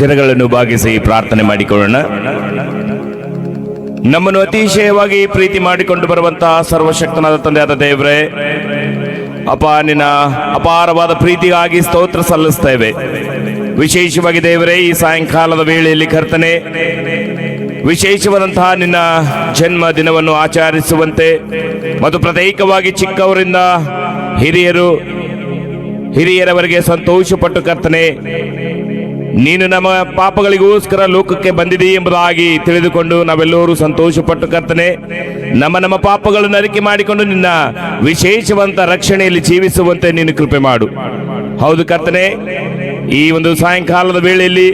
ಶಿರಗಳನ್ನು ಭಾಗಿಸಿ ಪ್ರಾರ್ಥನೆ ಮಾಡಿಕೊಳ್ಳೋಣ. ನಮ್ಮನ್ನು ಅತಿಶಯವಾಗಿ ಪ್ರೀತಿ ಮಾಡಿಕೊಂಡು ಬರುವಂತಹ ಸರ್ವಶಕ್ತನಾದ ತಂದೆಯಾದ ದೇವರೇ, ಅಪ್ಪ, ನಿನ್ನ ಅಪಾರವಾದ ಪ್ರೀತಿಗಾಗಿ ಸ್ತೋತ್ರ ಸಲ್ಲಿಸ್ತೇವೆ. ವಿಶೇಷವಾಗಿ ದೇವರೇ, ಈ ಸಾಯಂಕಾಲದ ವೇಳೆಯಲ್ಲಿ ಕರ್ತನೆ, ವಿಶೇಷವಾದಂತಹ ನಿನ್ನ ಜನ್ಮ ದಿನವನ್ನು ಆಚರಿಸುವಂತೆ ಮತ್ತು ಪ್ರತ್ಯೇಕವಾಗಿ ಚಿಕ್ಕವರಿಂದ ಹಿರಿಯರವರೆಗೆ ಸಂತೋಷಪಟ್ಟು ಕರ್ತನೆ, ನೀನು ನಮ್ಮ ಪಾಪಗಳಿಗೋಸ್ಕರ ಲೋಕಕ್ಕೆ ಬಂದಿದೆ ಎಂಬುದಾಗಿ ತಿಳಿದುಕೊಂಡು ನಾವೆಲ್ಲರೂ ಸಂತೋಷಪಟ್ಟು ಕರ್ತನೆ, ನಮ್ಮ ಪಾಪಗಳನ್ನು ಅರಿಕೆ ಮಾಡಿಕೊಂಡು ನಿನ್ನ ವಿಶೇಷವಂತ ರಕ್ಷಣೆಯಲ್ಲಿ ಜೀವಿಸುವಂತೆ ನೀನು ಕೃಪೆ ಮಾಡು. ಹೌದು ಕರ್ತನೆ, ಈ ಒಂದು ಸಾಯಂಕಾಲದ ವೇಳೆಯಲ್ಲಿ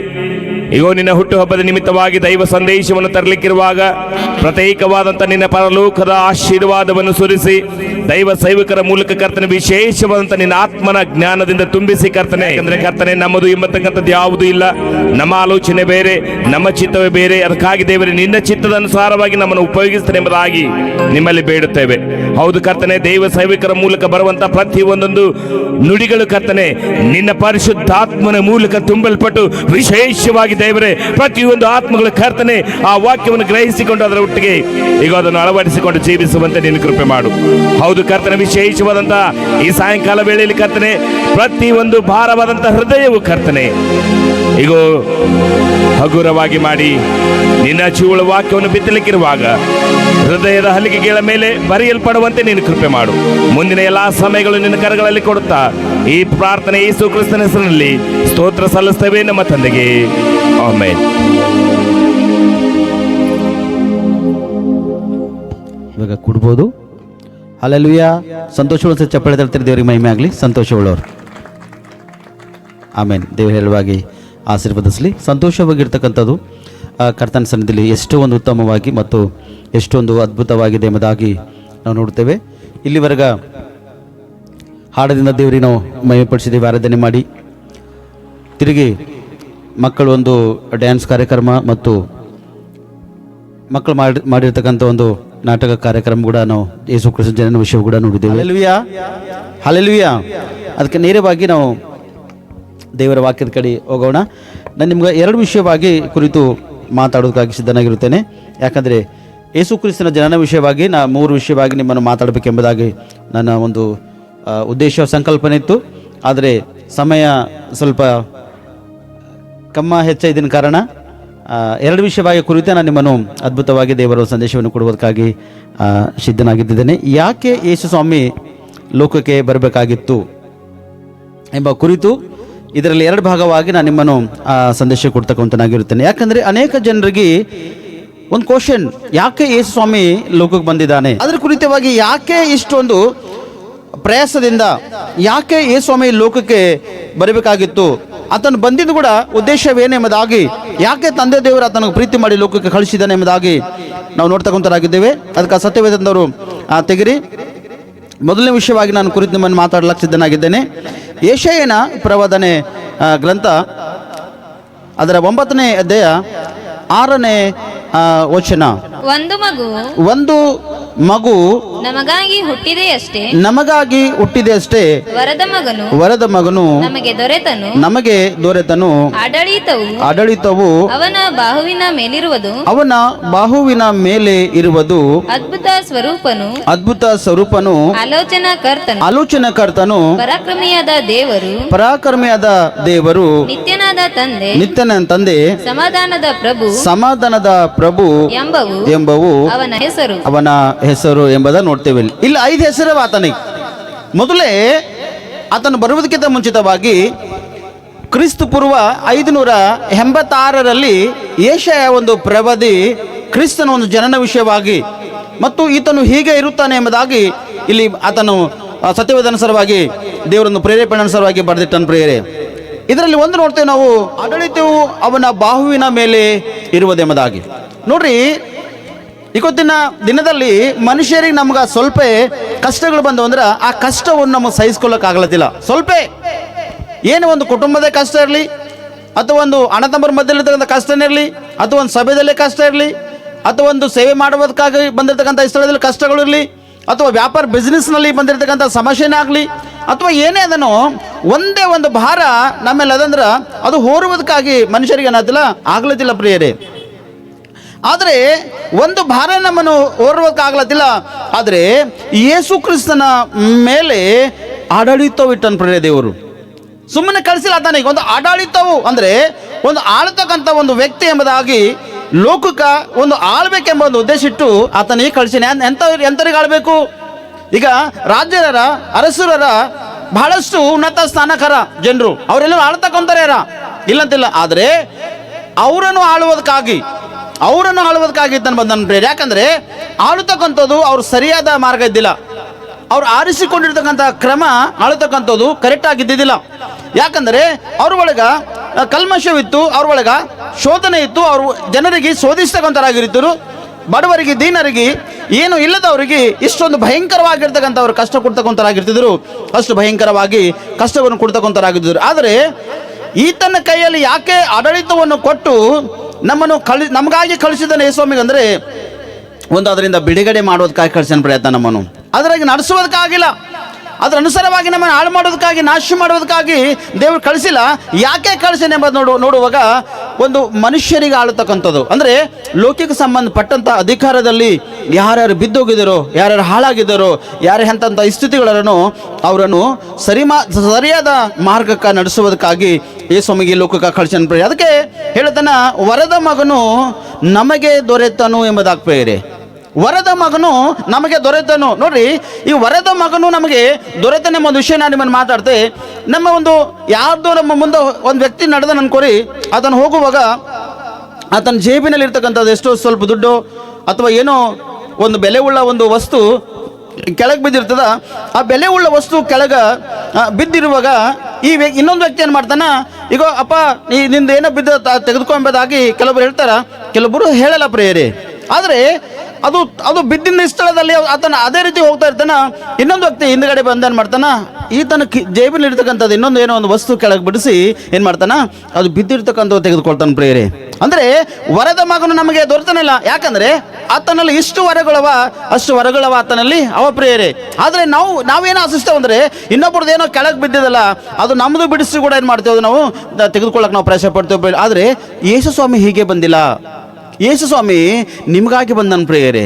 ಇಗೋ ನಿನ್ನ ಹುಟ್ಟುಹಬ್ಬದ ನಿಮಿತ್ತವಾಗಿ ದೈವ ಸಂದೇಶವನ್ನು ತರಲಿಕ್ಕಿರುವಾಗ ಪ್ರತ್ಯೇಕವಾದಂಥ ನಿನ್ನ ಪರಲೋಕದ ಆಶೀರ್ವಾದವನ್ನು ಸುರಿಸಿ ದೈವ ಸೇವಕರ ಮೂಲಕ ಕರ್ತನೆ ವಿಶೇಷವಾದಂಥ ನಿನ್ನ ಆತ್ಮನ ಜ್ಞಾನದಿಂದ ತುಂಬಿಸಿ ಕರ್ತನೆ. ಯಾಕಂದ್ರೆ ಕರ್ತನೆ, ನಮ್ಮದು ಎಂಬತಕ್ಕಂಥದ್ದು ಯಾವುದೂ ಇಲ್ಲ. ನಮ್ಮ ಆಲೋಚನೆ ಬೇರೆ, ನಮ್ಮ ಚಿತ್ತವೇ ಬೇರೆ. ಅದಕ್ಕಾಗಿ ದೇವರೇ, ನಿನ್ನ ಚಿತ್ತದ ಅನುಸಾರವಾಗಿ ನಮ್ಮನ್ನು ಉಪಯೋಗಿಸ್ತಾನೆ ಎಂಬುದಾಗಿ ನಿಮ್ಮಲ್ಲಿ ಬೇಡುತ್ತೇವೆ. ಹೌದು ಕರ್ತನೆ, ದೈವ ಸೇವಕರ ಮೂಲಕ ಬರುವಂಥ ಪ್ರತಿಯೊಂದೊಂದು ನುಡಿಗಳು ಕರ್ತನೆ ನಿನ್ನ ಪರಿಶುದ್ಧಾತ್ಮನ ಮೂಲಕ ತುಂಬಲ್ಪಟ್ಟು ವಿಶೇಷವಾಗಿ ದೇವರೇ ಪ್ರತಿಯೊಂದು ಆತ್ಮಗಳು ಕರ್ತನೆ ಆ ವಾಕ್ಯವನ್ನು ಗ್ರಹಿಸಿಕೊಂಡು ಅದರ ಒಟ್ಟಿಗೆ ಈಗ ಅದನ್ನು ಅಳವಡಿಸಿಕೊಂಡು ಜೀವಿಸುವಂತೆ ನೀನು ಕೃಪೆ ಮಾಡು. ಹೌದು ಕರ್ತನೆ, ವಿಶೇಷವಾದಂತಹ ಈ ಸಾಯಂಕಾಲ ವೇಳೆಯಲ್ಲಿ ಕರ್ತನೆ ಪ್ರತಿಯೊಂದು ಭಾರವಾದಂತಹ ಹೃದಯವು ಕರ್ತನೆ ಈಗ ಹಗುರವಾಗಿ ಮಾಡಿ ನಿನ್ನ ಜೀವಳ ವಾಕ್ಯವನ್ನು ಬಿತ್ತಲಿಕ್ಕಿರುವಾಗ ಹೃದಯದ ಹಲಿಗೆಗಳ ಮೇಲೆ ಬರೆಯಲ್ಪಡುವಂತೆ ನೀನು ಕೃಪೆ ಮಾಡು. ಮುಂದಿನ ಎಲ್ಲಾ ಸಮಯಗಳು ನಿನ್ನ ಕರಗಳಲ್ಲಿ ಕೊಡುತ್ತಾ ಈ ಪ್ರಾರ್ಥನೆ ಯೇಸು ಕ್ರಿಸ್ತನ ಹೆಸರಿನಲ್ಲಿ ಸ್ತೋತ್ರ ಸಲ್ಲಿಸ್ತೇವೆ ನಮ್ಮ ತಂದೆಗೆ. ಆಮೆನ್. ಇವಾಗ ಕೊಡ್ಬೋದು. ಹಲ್ಲೆಲೂಯಾ. ಸಂತೋಷವುಳ್ಳ ಚಪ್ಪಾಳೆ ತರ್ತೀರಿ. ದೇವರಿಗೆ ಮಹಿಮೆ ಆಗಲಿ. ಸಂತೋಷವುಳ್ಳವರು. ಆಮೇನ್. ದೇವರು ಹೇಳುವಾಗಿ ಆಶೀರ್ವದಿಸಲಿ. ಸಂತೋಷವಾಗಿರ್ತಕ್ಕಂಥದ್ದು ಕರ್ತನ ಸನ್ನಿಧಿಯಲ್ಲಿ ಎಷ್ಟೋ ಒಂದು ಉತ್ತಮವಾಗಿ ಮತ್ತು ಎಷ್ಟೊಂದು ಅದ್ಭುತವಾಗಿದೆ ಎಂಬುದಾಗಿ ನಾವು ನೋಡ್ತೇವೆ. ಇಲ್ಲಿವರೆಗ ಹಾಡದಿಂದ ದೇವರಿಗೆ ನಾವು ಮಹಿಮೆಪಡಿಸಿದ್ದೇವೆ, ಆರಾಧನೆ ಮಾಡಿ. ತಿರುಗಿ ಮಕ್ಕಳು ಒಂದು ಡ್ಯಾನ್ಸ್ ಕಾರ್ಯಕ್ರಮ ಮತ್ತು ಮಕ್ಕಳು ಮಾಡಿರ್ತಕ್ಕಂಥ ಒಂದು ನಾಟಕ ಕಾರ್ಯಕ್ರಮ ಕೂಡ ನಾವು ಯೇಸು ಕ್ರಿಸ್ತನ ಜನನ ವಿಷಯ ಕೂಡ ನೋಡಿದ್ದೇವೆ. Hallelujah, hallelujah. ಅದಕ್ಕೆ ನೇರವಾಗಿ ನಾವು ದೇವರ ವಾಕ್ಯದ ಕಡೆ ಹೋಗೋಣ. ನಾನು ನಿಮ್ಗೆ ಎರಡು ವಿಷಯವಾಗಿ ಕುರಿತು ಮಾತಾಡೋದಕ್ಕಾಗಿ ಸಿದ್ಧನಾಗಿರುತ್ತೇನೆ. ಯಾಕಂದರೆ ಯೇಸು ಕ್ರಿಸ್ತನ ಜನನ ವಿಷಯವಾಗಿ ಮೂರು ವಿಷಯವಾಗಿ ನಿಮ್ಮನ್ನು ಮಾತಾಡಬೇಕೆಂಬುದಾಗಿ ನನ್ನ ಒಂದು ಉದ್ದೇಶ ಸಂಕಲ್ಪನೆ ಇತ್ತು. ಆದರೆ ಸಮಯ ಸ್ವಲ್ಪ ಹೆಚ್ಚಿನ ಕಾರಣ ಎರಡು ವಿಷಯವಾಗಿ ಕುರಿತು ನಾನು ನಿಮ್ಮನ್ನು ಅದ್ಭುತವಾಗಿ ದೇವರ ಸಂದೇಶವನ್ನು ಕೊಡುವುದಕ್ಕಾಗಿ ಸಿದ್ಧನಾಗಿದ್ದೇನೆ. ಯಾಕೆ ಯೇಸು ಸ್ವಾಮಿ ಲೋಕಕ್ಕೆ ಬರಬೇಕಾಗಿತ್ತು ಎಂಬ ಕುರಿತು ಇದರಲ್ಲಿ ಎರಡು ಭಾಗವಾಗಿ ನಾನು ನಿಮ್ಮನ್ನು ಸಂದೇಶ ಕೊಡ್ತಕ್ಕಂಥನಾಗಿರುತ್ತೇನೆ. ಯಾಕಂದರೆ ಅನೇಕ ಜನರಿಗೆ ಒಂದು ಕ್ವಶನ್, ಯಾಕೆ ಯೇಸು ಸ್ವಾಮಿ ಲೋಕಕ್ಕೆ ಬಂದಿದ್ದಾನೆ, ಅದರ ಕುರಿತವಾಗಿ ಯಾಕೆ ಇಷ್ಟೊಂದು ಪ್ರಯಾಸದಿಂದ ಯಾಕೆ ಯೇಸು ಸ್ವಾಮಿ ಲೋಕಕ್ಕೆ ಬರಬೇಕಾಗಿತ್ತು, ಆತನು ಬಂದಿದ್ದು ಕೂಡ ಉದ್ದೇಶವೇನೆಂಬುದಾಗಿ, ಯಾಕೆ ತಂದೆ ದೇವರು ಆತನಿಗೆ ಪ್ರೀತಿ ಮಾಡಿ ಲೋಕಕ್ಕೆ ಕಳಿಸಿದ್ದಾನೆ ಎಂಬುದಾಗಿ ನಾವು ನೋಡ್ತಕ್ಕಂಥರಾಗಿದ್ದೇವೆ. ಅದಕ್ಕೆ ಸತ್ಯವೇದನವರು ತೆಗಿರಿ. ಮೊದಲನೇ ವಿಷಯವಾಗಿ ನಾನು ಕುರಿತು ನಿಮ್ಮನ್ನು ಮಾತಾಡಲಿಕ್ಕೆ ಸಿದ್ಧನಾಗಿದ್ದೇನೆ. ಯೆಶಾಯನ ಪ್ರವಾದನೆ ಗ್ರಂಥ ಅದರ 9ನೇ ಅಧ್ಯಾಯ 6ನೇ ವಚನ. ಒಂದು ಮಗು ನಮಗಾಗಿ ಹುಟ್ಟಿದೆ ಅಷ್ಟೇ, ವರದ ಮಗನು ನಮಗೆ ದೊರೆತನು, ಆಡಳಿತವು ಅವನ ಬಾಹುವಿನ ಮೇಲೆ ಇರುವುದು, ಅದ್ಭುತ ಸ್ವರೂಪನು ಆಲೋಚನಾಕರ್ತನು ಪರಾಕ್ರಮಿಯಾದ ದೇವರು ನಿತ್ಯನ ತಂದೆ ಸಮಾಧಾನದ ಪ್ರಭು ಎಂಬವು ಅವನ ಹೆಸರು ಎಂಬುದನ್ನು ನೋಡ್ತೇವೆ. ಇಲ್ಲಿ 5 ಹೆಸರು ಆತನಿಗೆ. ಮೊದಲೇ ಆತನು ಬರುವುದಕ್ಕಿಂತ ಮುಂಚಿತವಾಗಿ ಕ್ರಿಸ್ತ ಪೂರ್ವ 586ರಲ್ಲಿ ಯೆಶಾಯ ಒಂದು ಪ್ರವಾದಿ ಕ್ರಿಸ್ತನ ಒಂದು ಜನನ ವಿಷಯವಾಗಿ ಮತ್ತು ಈತನು ಹೀಗೆ ಇರುತ್ತಾನೆ ಎಂಬುದಾಗಿ ಇಲ್ಲಿ ಆತನು ಸತ್ಯವೇದನುಸಾರವಾಗಿ ದೇವರನ್ನು ಪ್ರೇರೇಪಣೆ ಅನುಸಾರವಾಗಿ ಬರೆದಿಟ್ಟನು. ಪ್ರೇರೆ ಇದರಲ್ಲಿ ಒಂದು ನೋಡ್ತೇವೆ ನಾವು, ಆಡಳಿತವು ಅವನ ಬಾಹುವಿನ ಮೇಲೆ ಇರುವುದೆಂಬುದಾಗಿ. ನೋಡ್ರಿ, ಇವತ್ತಿನ ದಿನದಲ್ಲಿ ಮನುಷ್ಯರಿಗೆ ನಮ್ಗೆ ಸ್ವಲ್ಪ ಕಷ್ಟಗಳು ಬಂದು ಅಂದ್ರೆ ಆ ಕಷ್ಟವನ್ನು ನಮಗೆ ಸಹಿಸ್ಕೊಳ್ಳೋಕ್ಕಾಗಲತ್ತಿಲ್ಲ. ಸ್ವಲ್ಪ ಏನು ಒಂದು ಕುಟುಂಬದ ಕಷ್ಟ ಇರಲಿ, ಅಥವಾ ಒಂದು ಅಣ್ಣ ತಮ್ಮರ ಮಧ್ಯದಲ್ಲಿರ್ತಕ್ಕಂಥ ಕಷ್ಟನೇ ಇರಲಿ, ಅಥವಾ ಒಂದು ಸಭೆಯಲ್ಲೇ ಕಷ್ಟ ಇರಲಿ, ಅಥವಾ ಒಂದು ಸೇವೆ ಮಾಡುವುದಕ್ಕಾಗಿ ಬಂದಿರತಕ್ಕಂಥ ಸ್ಥಳದಲ್ಲಿ ಕಷ್ಟಗಳು ಇರಲಿ, ಅಥವಾ ವ್ಯಾಪಾರ ಬಿಸ್ನೆಸ್ನಲ್ಲಿ ಬಂದಿರತಕ್ಕಂಥ ಸಮಸ್ಯೆನೇ ಆಗಲಿ, ಅಥವಾ ಏನೇ ಅದನ್ನು ಒಂದೇ ಒಂದು ಭಾರ ನಮ್ಮೇಲೆ ಅದಂದ್ರೆ ಅದು ಹೊರುವುದಕ್ಕಾಗಿ ಮನುಷ್ಯರಿಗೆ ಏನಾದಿಲ್ಲ ಆಗ್ಲದಿಲ್ಲ ಪ್ರಿಯರೇ. ಆದರೆ ಒಂದು ಭಾರ ನಮ್ಮನ್ನು ಹೊರುವುದಕ್ಕಾಗ್ಲದಿಲ್ಲ. ಆದರೆ ಯೇಸು ಕ್ರಿಸ್ತನ ಮೇಲೆ ಆಡಳಿತವಿಟ್ಟನು ಪ್ರಿಯ ದೇವರು. ಸುಮ್ಮನೆ ಕಳಿಸಿಲ್ಲ ಆತನಿಗೆ, ಒಂದು ಆಡಳಿತವು ಅಂದರೆ ಒಂದು ಆಳ್ತಕ್ಕಂಥ ಒಂದು ವ್ಯಕ್ತಿ ಎಂಬುದಾಗಿ ಲೋಕಕ್ಕೆ ಒಂದು ಆಳ್ಬೇಕೆಂಬ ಒಂದು ಉದ್ದೇಶ ಇಟ್ಟು ಆತನಿಗೆ ಕಳಿಸಿನ. ಎಂಥವ್ರಿಗೆ ಆಳ್ಬೇಕು? ಈಗ ರಾಜ್ಯರ ಅರಸರ ಬಹಳಷ್ಟು ಉನ್ನತ ಸ್ಥಾನಕರ ಜನರು, ಅವರೆಲ್ಲ ಆಳ್ತಕ್ಕಂಥವ್ರು ಯಾರ ಇಲ್ಲಂತಿಲ್ಲ. ಆದರೆ ಅವರನ್ನು ಆಳುವುದಕ್ಕಾಗಿ ತನ್ನ ಬಂದನು ಪ್ರೇರ. ಯಾಕಂದರೆ ಆಳುತ್ತಕ್ಕಂಥದ್ದು ಅವ್ರು ಸರಿಯಾದ ಮಾರ್ಗ ಇದ್ದಿಲ್ಲ, ಅವ್ರು ಆರಿಸಿಕೊಂಡಿರ್ತಕ್ಕಂಥ ಕ್ರಮ ಆಳತಕ್ಕಂಥದ್ದು ಕರೆಕ್ಟ್ ಆಗಿದ್ದಿದ್ದಿಲ್ಲ. ಯಾಕಂದರೆ ಅವ್ರ ಒಳಗ ಕಲ್ಮಶವಿತ್ತು, ಅವ್ರ ಒಳಗ ಶೋಧನೆ ಇತ್ತು, ಅವರು ಜನರಿಗೆ ಶೋಧಿಸ್ತಕ್ಕಂಥರಾಗಿರ್ತರು. ಬಡವರಿಗೆ ದೀನರಿಗೆ ಏನು ಇಲ್ಲದವರಿಗೆ ಇಷ್ಟೊಂದು ಭಯಂಕರವಾಗಿರ್ತಕ್ಕಂಥವ್ರು ಕಷ್ಟ ಕೊಡ್ತಕ್ಕಂಥರಾಗಿರ್ತಿದ್ರು, ಅಷ್ಟು ಭಯಂಕರವಾಗಿ ಕಷ್ಟವನ್ನು ಕೊಡ್ತಕ್ಕಂಥರಾಗಿದ್ದರು. ಆದರೆ ಈತನ ಕೈಯಲ್ಲಿ ಯಾಕೆ ಆಡಳಿತವನ್ನು ಕೊಟ್ಟು ನಮ್ಮನ್ನು ನಮಗಾಗಿ ಕಳಿಸಿದನು ಯೇಸುಸ್ವಾಮಿಗೆ ಅಂದರೆ ಒಂದು ಅದರಿಂದ ಬಿಡುಗಡೆ ಮಾಡೋದಕ್ಕಾಗಿ ಕಳಿಸಿದ ಪ್ರಯತ್ನ, ನಮ್ಮನ್ನು ಅದರಾಗಿ ನಡೆಸುವುದಕ್ಕಾಗಿಲ್ಲ, ಅದರ ಅನುಸಾರವಾಗಿ ನಮ್ಮನ್ನು ಹಾಳು ಮಾಡೋದಕ್ಕಾಗಿ, ನಾಶ ಮಾಡೋದಕ್ಕಾಗಿ ದೇವರು ಕಳಿಸಿಲ್ಲ. ಯಾಕೆ ಕಳಿಸಿನ ಎಂಬುದು ನೋಡುವಾಗ ಒಂದು ಮನುಷ್ಯರಿಗೆ ಆಳತಕ್ಕಂಥದ್ದು ಅಂದರೆ ಲೌಕಿಕ ಸಂಬಂಧಪಟ್ಟಂಥ ಅಧಿಕಾರದಲ್ಲಿ ಯಾರ್ಯಾರು ಬಿದ್ದೋಗಿದ್ದಾರೋ, ಯಾರ್ಯಾರು ಹಾಳಾಗಿದ್ದಾರೋ, ಯಾರು ಎಂಥ ಸ್ಥಿತಿಗಳನ್ನು ಅವರನ್ನು ಸರಿಯಾದ ಮಾರ್ಗಕ್ಕೆ ನಡೆಸುವುದಕ್ಕಾಗಿ ಯೇಸುಸ್ವಾಮಿಗೆ ಲೋಕಕ್ಕೆ ಕಳಿಸಿನ ಪ್ರಿಯ. ಅದಕ್ಕೆ ಹೇಳ್ತಾನ, ವರದ ಮಗನು ನಮಗೆ ದೊರೆತನು ಎಂಬುದಾಗಿ ಪ್ರಿಯರೇ. ವರದ ಮಗನು ನಮಗೆ ದೊರೆತನು. ನೋಡ್ರಿ, ಈ ವರದ ಮಗನು ನಮಗೆ ದೊರೆತನೆ ಎಂಬ ಒಂದು ವಿಷಯ ನಾನು ನಿಮ್ಮನ್ನು ಮಾತಾಡ್ತೆ. ನಮ್ಮ ಒಂದು ಯಾರ್ದೋ ನಮ್ಮ ಮುಂದೆ ಒಂದು ವ್ಯಕ್ತಿ ನಡೆದ ಅನ್ಕೋರಿ, ಆತನು ಹೋಗುವಾಗ ಆತನ ಜೇಬಿನಲ್ಲಿ ಇರ್ತಕ್ಕಂಥದ್ದು ಎಷ್ಟೋ ಸ್ವಲ್ಪ ದುಡ್ಡು ಅಥವಾ ಏನೋ ಒಂದು ಬೆಲೆ ಉಳ್ಳ ಒಂದು ವಸ್ತು ಕೆಳಗೆ ಬಿದ್ದಿರ್ತದ. ಆ ಬೆಲೆ ಉಳ್ಳ ವಸ್ತು ಕೆಳಗೆ ಬಿದ್ದಿರುವಾಗ ಈ ಇನ್ನೊಂದು ವ್ಯಕ್ತಿ ಏನು ಮಾಡ್ತಾನ, ಈಗ ಅಪ್ಪ ನಿಂದು ಏನೋ ಬಿದ್ದ ತೆಗೆದುಕೊಂಬುದಾಗಿ ಕೆಲವೊಬ್ರು ಹೇಳ್ತಾರ, ಕೆಲವೊಬ್ಬರು ಹೇಳಲ್ಲ ಪ್ರಿಯರೇ. ಆದರೆ ಅದು ಬಿದ್ದಿನ ಸ್ಥಳದಲ್ಲಿ ಆತನ ಅದೇ ರೀತಿ ಹೋಗ್ತಾ ಇರ್ತಾನ. ಇನ್ನೊಂದು ವ್ಯಕ್ತಿ ಹಿಂದ್ಗಡೆ ಬಂದೇನು ಮಾಡ್ತಾನ, ಈತನ ಜೇಬಿನಲ್ಲಿ ಇರ್ತಕ್ಕಂಥದ್ದು ಇನ್ನೊಂದು ಏನೋ ಒಂದು ವಸ್ತು ಕೆಳಗೆ ಬಿಡಿಸಿ ಏನು ಮಾಡ್ತಾನ, ಅದು ಬಿದ್ದಿರ್ತಕ್ಕಂಥದ್ದು ತೆಗೆದುಕೊಳ್ತಾನೆ ಪ್ರಿಯರೇ. ಅಂದರೆ ವರದ ಮಗನು ನಮಗೆ ದೊರೆತನಿಲ್ಲ. ಯಾಕಂದರೆ ಆತನಲ್ಲಿ ಇಷ್ಟು ವರಗಳವ ಆತನಲ್ಲಿ ಅವ ಪ್ರಿಯರೇ. ಆದರೆ ನಾವೇನು ಆಶಿಸ್ತೇವೆ ಅಂದರೆ ಇನ್ನೊಬ್ಬರದ್ದು ಏನೋ ಕೆಳಗೆ ಬಿದ್ದಿದಲ್ಲ, ಅದು ನಮ್ಮದು ಬಿಡಿಸಿ ಕೂಡ ಏನು ಮಾಡ್ತೇವೆ, ನಾವು ತೆಗೆದುಕೊಳ್ಳಕ್ಕೆ ನಾವು ಪ್ರಯತ್ನ ಪಡ್ತೇವೆ. ಆದರೆ ಯೇಸುಸ್ವಾಮಿ ಹೀಗೆ ಬಂದಿಲ್ಲ. ಯೇಸುಸ್ವಾಮಿ ನಿಮಗಾಗಿ ಬಂದನು ಪ್ರಿಯರೇ.